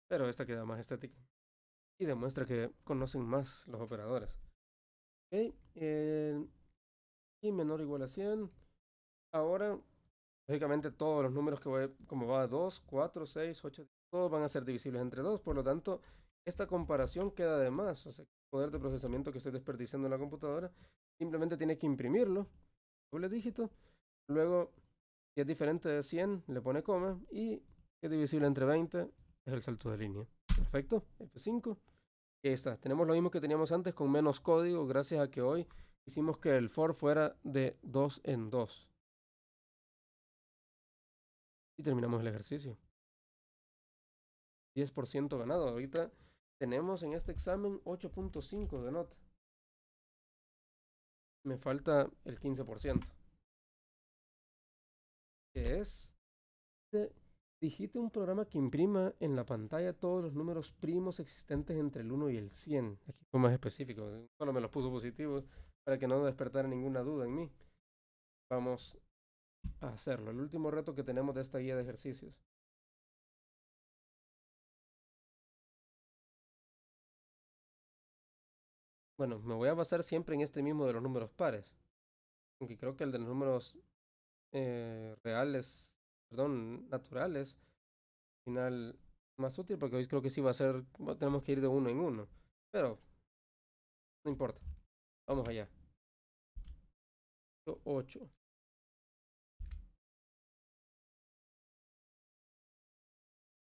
Pero esta queda más estética. Y demuestra que conocen más los operadores. Ok, i menor o igual a 100. Ahora, lógicamente todos los números que voy, como va 2, 4, 6, 8, todos van a ser divisibles entre 2. Por lo tanto, esta comparación queda de más. O sea, el poder de procesamiento que estoy desperdiciando en la computadora, simplemente tiene que imprimirlo, doble dígito. Luego, si es diferente de 100, le pone coma. Y si es divisible entre 20, es el salto de línea. Perfecto, F5. Y ahí está. Tenemos lo mismo que teníamos antes con menos código, gracias a que hoy hicimos que el for fuera de 2 en 2. Y terminamos el ejercicio. 10% ganado. Ahorita tenemos en este examen 8.5 de nota. Me falta el 15%. Que es, digite un programa que imprima en la pantalla todos los números primos existentes entre el 1 y el 100. Aquí fue más específico. Solo me los puso positivos para que no despertara ninguna duda en mí. Vamos a hacerlo. El último reto que tenemos de esta guía de ejercicios. Bueno, me voy a basar siempre en este mismo de los números pares. Aunque creo que el de los números reales, perdón, naturales, al final más útil porque hoy creo que sí va a ser, tenemos que ir de uno en uno. Pero no importa. Vamos allá. 8.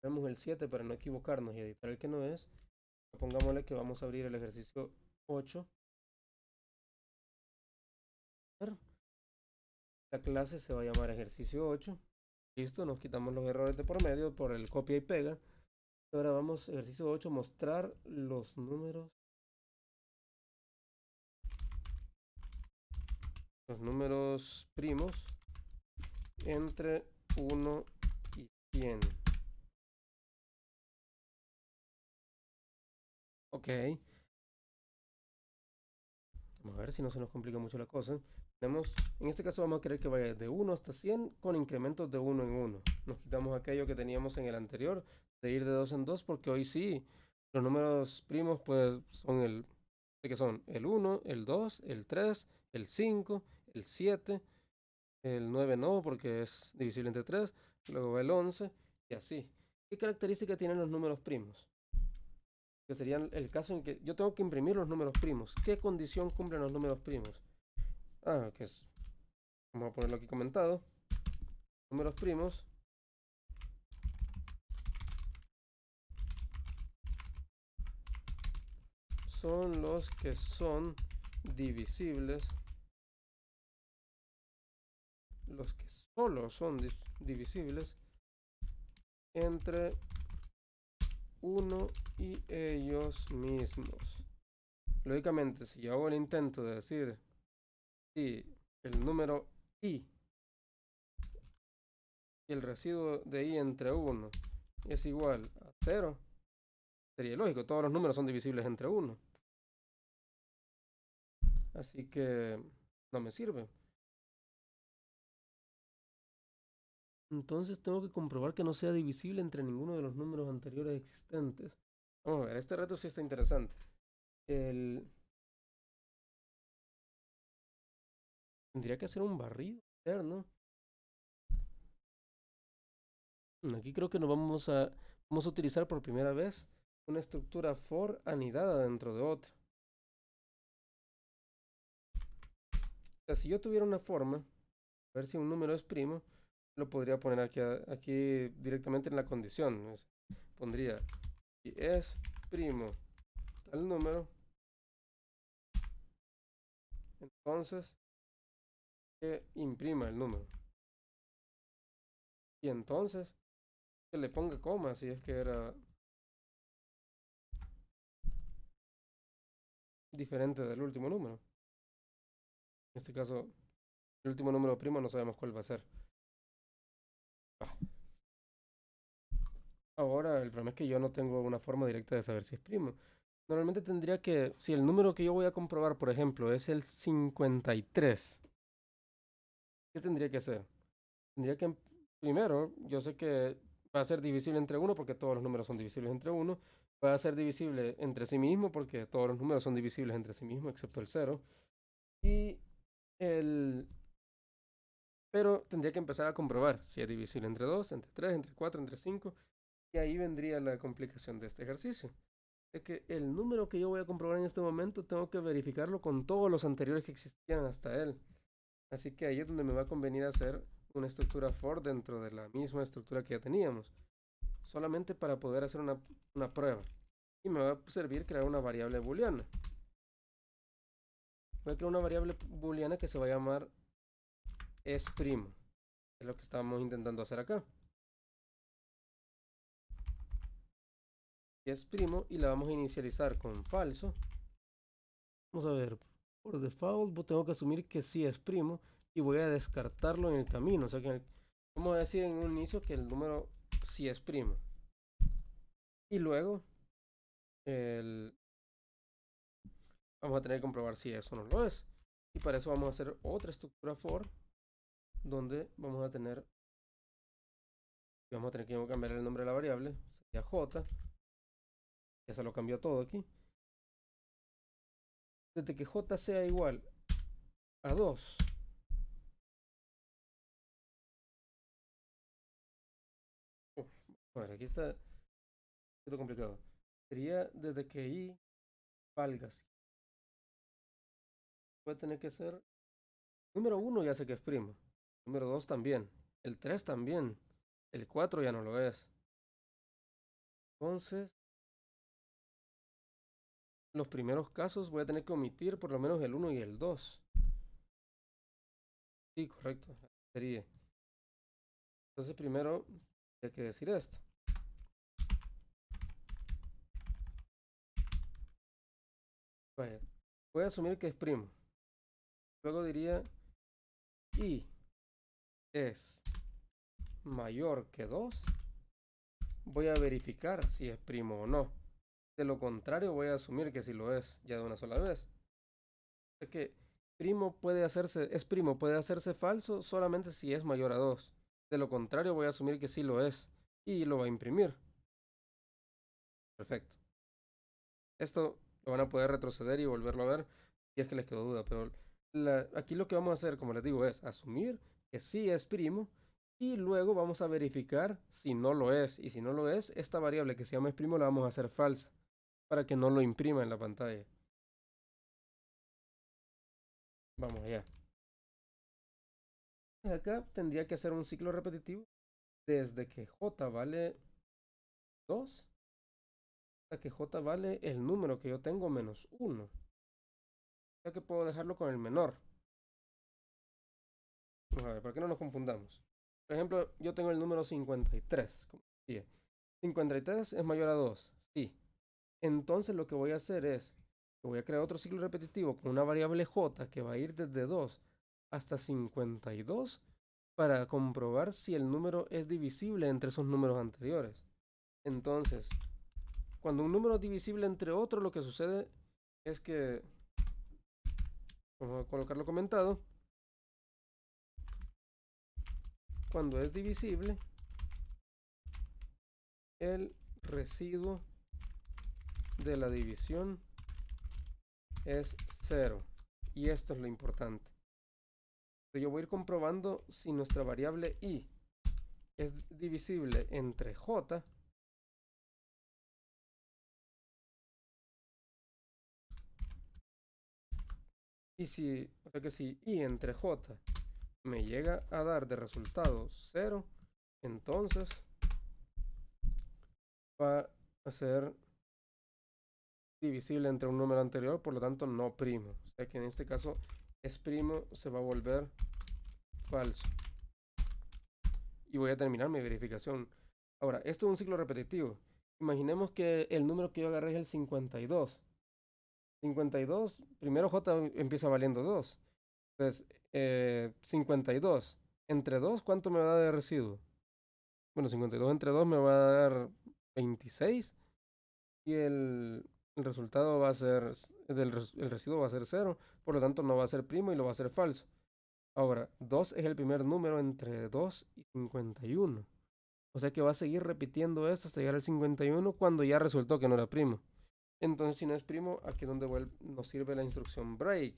Tenemos el 7 para no equivocarnos y editar el que no es. Pongámosle que vamos a abrir el ejercicio 8. La clase se va a llamar ejercicio 8. Listo, nos quitamos los errores de por medio por el copia y pega. Ahora vamos, ejercicio 8, mostrar los números primos entre 1 y 100. Ok, vamos a ver si no se nos complica mucho la cosa. Tenemos, en este caso vamos a querer que vaya de 1 hasta 100 con incrementos de 1 en 1. Nos quitamos aquello que teníamos en el anterior, de ir de 2 en 2, porque hoy sí, los números primos pues son que son el 1, el 2, el 3, el 5, el 7, el 9 no, porque es divisible entre 3, luego el 11 y así. ¿Qué característica tienen los números primos? Que serían el caso en que yo tengo que imprimir los números primos. ¿Qué condición cumplen los números primos? Que es, vamos a ponerlo aquí comentado. Números primos son los que son divisibles, los que solo son divisibles entre 1 y ellos mismos. Lógicamente, si yo hago el intento de decir si el número i y el residuo de i entre 1 es igual a 0, sería lógico, todos los números son divisibles entre 1. Así que no me sirve. Entonces tengo que comprobar que no sea divisible entre ninguno de los números anteriores existentes. Vamos a ver, este reto sí está interesante. Tendría que hacer un barrido interno. Aquí creo que vamos a utilizar por primera vez una estructura for anidada dentro de otra. O sea, si yo tuviera una forma, a ver si un número es primo, lo podría poner aquí directamente en la condición. Pondría si es primo tal número, entonces que imprima el número. Y entonces que le ponga coma si es que era diferente del último número. En este caso, el último número primo no sabemos cuál va a ser. Ah, ahora, el problema es que yo no tengo una forma directa de saber si es primo. Normalmente tendría que, si el número que yo voy a comprobar, por ejemplo, es el 53, ¿qué tendría que hacer? Tendría que, primero, yo sé que va a ser divisible entre uno porque todos los números son divisibles entre uno. Va a ser divisible entre sí mismo porque todos los números son divisibles entre sí mismo, excepto el cero. Y el... Pero tendría que empezar a comprobar si es divisible entre 2, entre 3, entre 4, entre 5. Y ahí vendría la complicación de este ejercicio. De que el número que yo voy a comprobar en este momento tengo que verificarlo con todos los anteriores que existían hasta él. Así que ahí es donde me va a convenir hacer una estructura for dentro de la misma estructura que ya teníamos. Solamente para poder hacer una prueba. Y me va a servir crear una variable booleana. Voy a crear una variable booleana que se va a llamar es primo. Es lo que estamos intentando hacer acá. Es primo y la vamos a inicializar con falso. Vamos a ver, por default tengo que asumir que sí es primo y voy a descartarlo en el camino. O sea que vamos a decir en un inicio que el número sí es primo. Y luego vamos a tener que comprobar si eso no lo es. Y para eso vamos a hacer otra estructura for donde vamos a tener que cambiar el nombre de la variable. Sería j. Ya se lo cambió todo aquí. desde que j sea igual a 2. Bueno, aquí está un poquito complicado. Sería desde que i valga. Puede tener que ser. Número 1 ya sé que es primo. Número 2 también. El 3 también. El 4 ya no lo es. Entonces, los primeros casos voy a tener que omitir por lo menos el 1 y el 2. Sí, correcto. Sería. Entonces, primero hay que decir esto. Vaya, voy a asumir que es primo. Luego diría i es mayor que 2. Voy a verificar si es primo o no. De lo contrario, voy a asumir que sí lo es, ya de una sola vez. Es que es primo, puede hacerse falso solamente si es mayor a 2. De lo contrario, voy a asumir que sí lo es y lo va a imprimir. Perfecto. Esto lo van a poder retroceder y volverlo a ver si es que les quedó duda, pero aquí lo que vamos a hacer, como les digo, es asumir que sí es primo y luego vamos a verificar si no lo es. Y si no lo es, esta variable que se llama es primo la vamos a hacer falsa para que no lo imprima en la pantalla. Vamos allá. Acá tendría que hacer un ciclo repetitivo desde que j vale 2 hasta que j vale el número que yo tengo menos 1. O sea que puedo dejarlo con el menor. Vamos a ver, para que no nos confundamos. Por ejemplo, yo tengo el número 53, como decía. 53 es mayor a 2, sí. Entonces lo que voy a hacer es que voy a crear otro ciclo repetitivo con una variable j que va a ir desde 2 hasta 52 para comprobar si el número es divisible entre esos números anteriores. Entonces, cuando un número es divisible entre otro, lo que sucede es que, vamos a colocarlo comentado, cuando es divisible, el residuo de la división es 0. Y esto es lo importante. Yo voy a ir comprobando si nuestra variable i es divisible entre j. Y si, o sea que si i entre j me llega a dar de resultado 0, entonces va a ser divisible entre un número anterior, por lo tanto no primo. O sea que en este caso es primo, se va a volver falso. Y voy a terminar mi verificación. Ahora, esto es un ciclo repetitivo. Imaginemos que el número que yo agarré es el 52. 52, primero j empieza valiendo 2. Entonces, 52 entre 2, ¿cuánto me va a dar de residuo? Bueno, 52 entre 2 me va a dar 26. Y el resultado va a ser, el residuo va a ser 0, por lo tanto no va a ser primo y lo va a ser falso. Ahora, 2 es el primer número entre 2 y 51. O sea que va a seguir repitiendo esto hasta llegar al 51 cuando ya resultó que no era primo. Entonces, si no es primo, aquí es donde nos sirve la instrucción break.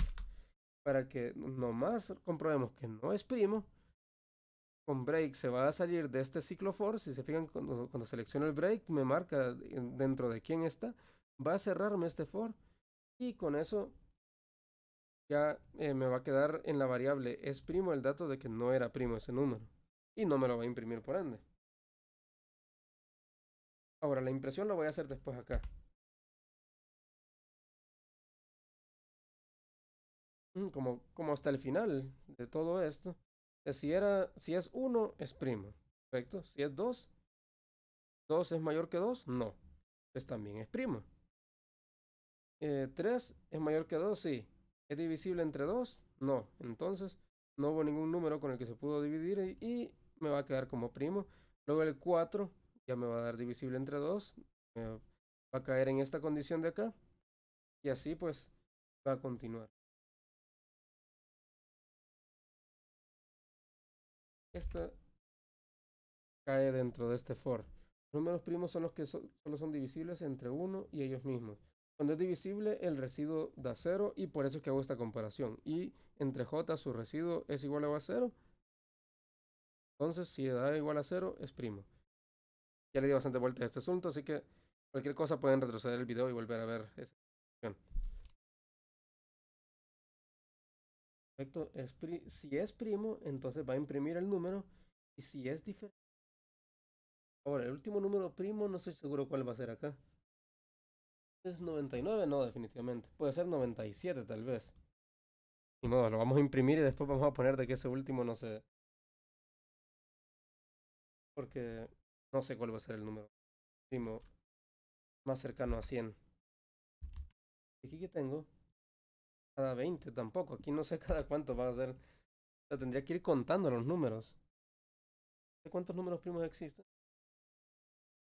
Para que nomás comprobemos que no es primo. Con break se va a salir de este ciclo for. Si se fijan, cuando selecciono el break, me marca dentro de quién está. Va a cerrarme este for. Y con eso ya me va a quedar en la variable es primo el dato de que no era primo ese número. Y no me lo va a imprimir por ende. Ahora, la impresión la voy a hacer después acá. Como hasta el final de todo esto. Si es 1, es primo. Perfecto. Si es 2, 2 es mayor que 2, no. Pues también es primo. 3 es mayor que 2, sí. ¿Es divisible entre 2? No. Entonces, no hubo ningún número con el que se pudo dividir y me va a quedar como primo. Luego el 4 ya me va a dar divisible entre 2. Va a caer en esta condición de acá. Y así pues va a continuar. Esta cae dentro de este for. Los números primos son los que solo son divisibles entre 1 y ellos mismos. Cuando es divisible, el residuo da 0 y por eso es que hago esta comparación. Y entre j su residuo es igual a 0. Entonces, si da igual a 0, es primo. Ya le di bastante vuelta a este asunto, así que cualquier cosa pueden retroceder el video y volver a ver esa opción. Perfecto. Si es primo, entonces va a imprimir el número. Y si es diferente. Ahora, el último número primo, no estoy seguro cuál va a ser acá. ¿Es 99? No, definitivamente. Puede ser 97 tal vez. Ni modo, lo vamos a imprimir y después vamos a poner de que ese último no sé. Porque no sé cuál va a ser el número primo más cercano a 100. Aquí que tengo cada 20 tampoco. Aquí no sé cada cuánto va a ser. O sea, tendría que ir contando los números. No sé cuántos números primos existen.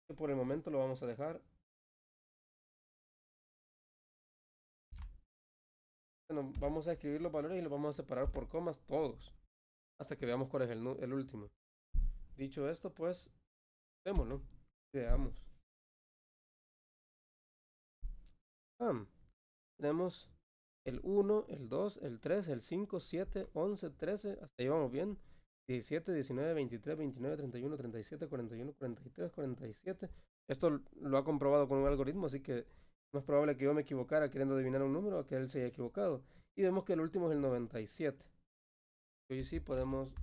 Que por el momento lo vamos a dejar. Bueno, vamos a escribir los valores y los vamos a separar por comas todos. Hasta que veamos cuál es el último. Dicho esto, pues, démoslo. Veamos. Tenemos el 1, el 2, el 3, el 5, 7, 11, 13. Hasta ahí vamos bien. 17, 19, 23, 29, 31, 37, 41, 43, 47. Esto lo ha comprobado con un algoritmo, así que es más probable que yo me equivocara queriendo adivinar un número a que él se haya equivocado. Y vemos que el último es el 97. Hoy sí podemos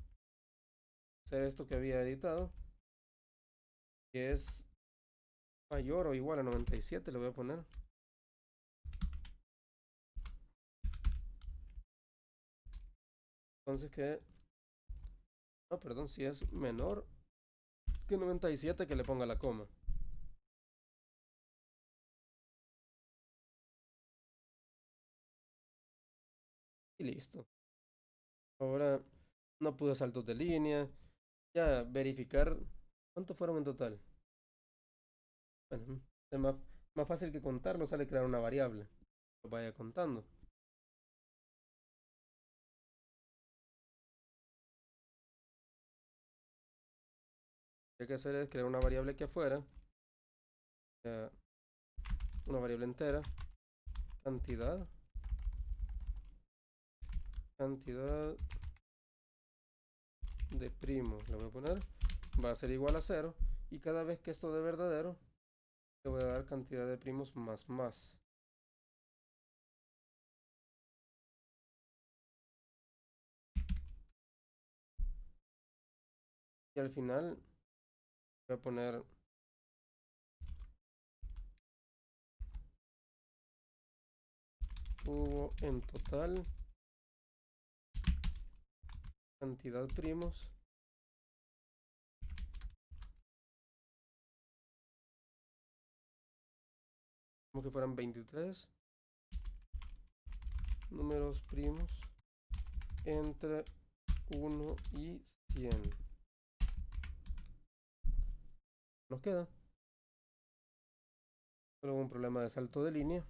hacer esto que había editado, que es mayor o igual a 97. Le voy a poner. Entonces que... No, perdón, si es menor que 97, que le ponga la coma. Y listo. Ahora no pude saltos de línea. Ya verificar cuántos fueron en total. Bueno, es más fácil que contarlo, sale crear una variable. Lo vaya contando. Lo que hay que hacer es crear una variable aquí afuera. Una variable entera. Cantidad. Cantidad de primos. Le voy a poner. Va a ser igual a 0. Y cada vez que esto dé verdadero, le voy a dar cantidad de primos más. Y al final voy a poner hubo en total cantidad primos como que fueran 23 números primos entre 1 y 100. Nos queda solo un problema de salto de línea.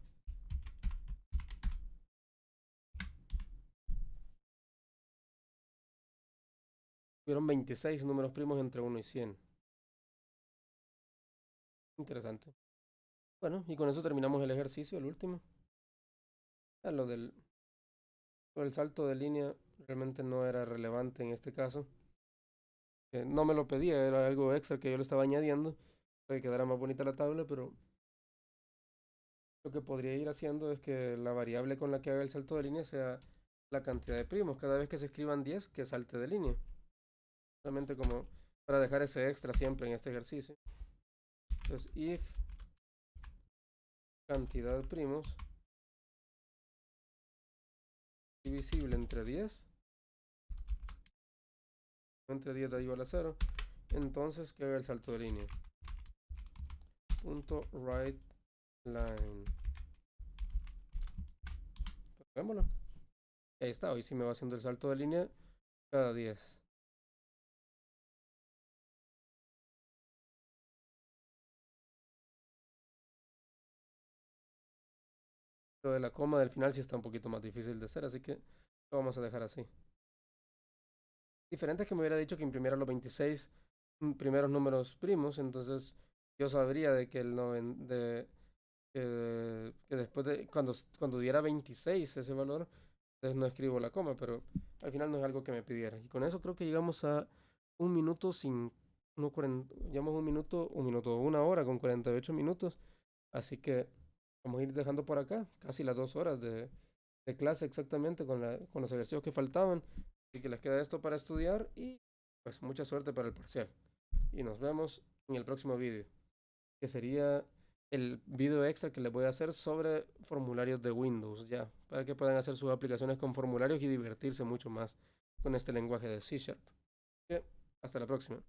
Hubieron 26 números primos entre 1 y 100. Interesante. Bueno, y con eso terminamos el ejercicio, el último. Lo del salto de línea realmente no era relevante en este caso. No me lo pedía, era algo extra que yo le estaba añadiendo para que quedara más bonita la tabla, pero lo que podría ir haciendo es que la variable con la que haga el salto de línea sea la cantidad de primos. Cada vez que se escriban 10, que salte de línea. Solamente como para dejar ese extra siempre en este ejercicio. Entonces, if cantidad de primos divisible entre 10, entre 10 da igual a 0, entonces que haga el salto de línea. Punto write line. Veámoslo. Ahí está, hoy sí me va haciendo el salto de línea cada 10. Lo de la coma del final sí está un poquito más difícil de hacer, así que lo vamos a dejar así. Diferente es que me hubiera dicho que imprimiera los 26 primeros números primos, entonces yo sabría de que que después de cuando diera 26 ese valor, entonces no escribo la coma, pero al final no es algo que me pidiera. Y con eso creo que llegamos a un minuto sin, no, llevamos un minuto, una hora con 48 minutos. Así que vamos a ir dejando por acá, casi las 2 horas de clase exactamente con los ejercicios que faltaban. Así que les queda esto para estudiar y pues mucha suerte para el parcial. Y nos vemos en el próximo vídeo, que sería el video extra que les voy a hacer sobre formularios de Windows, ya, para que puedan hacer sus aplicaciones con formularios y divertirse mucho más con este lenguaje de C Sharp. Bien, hasta la próxima.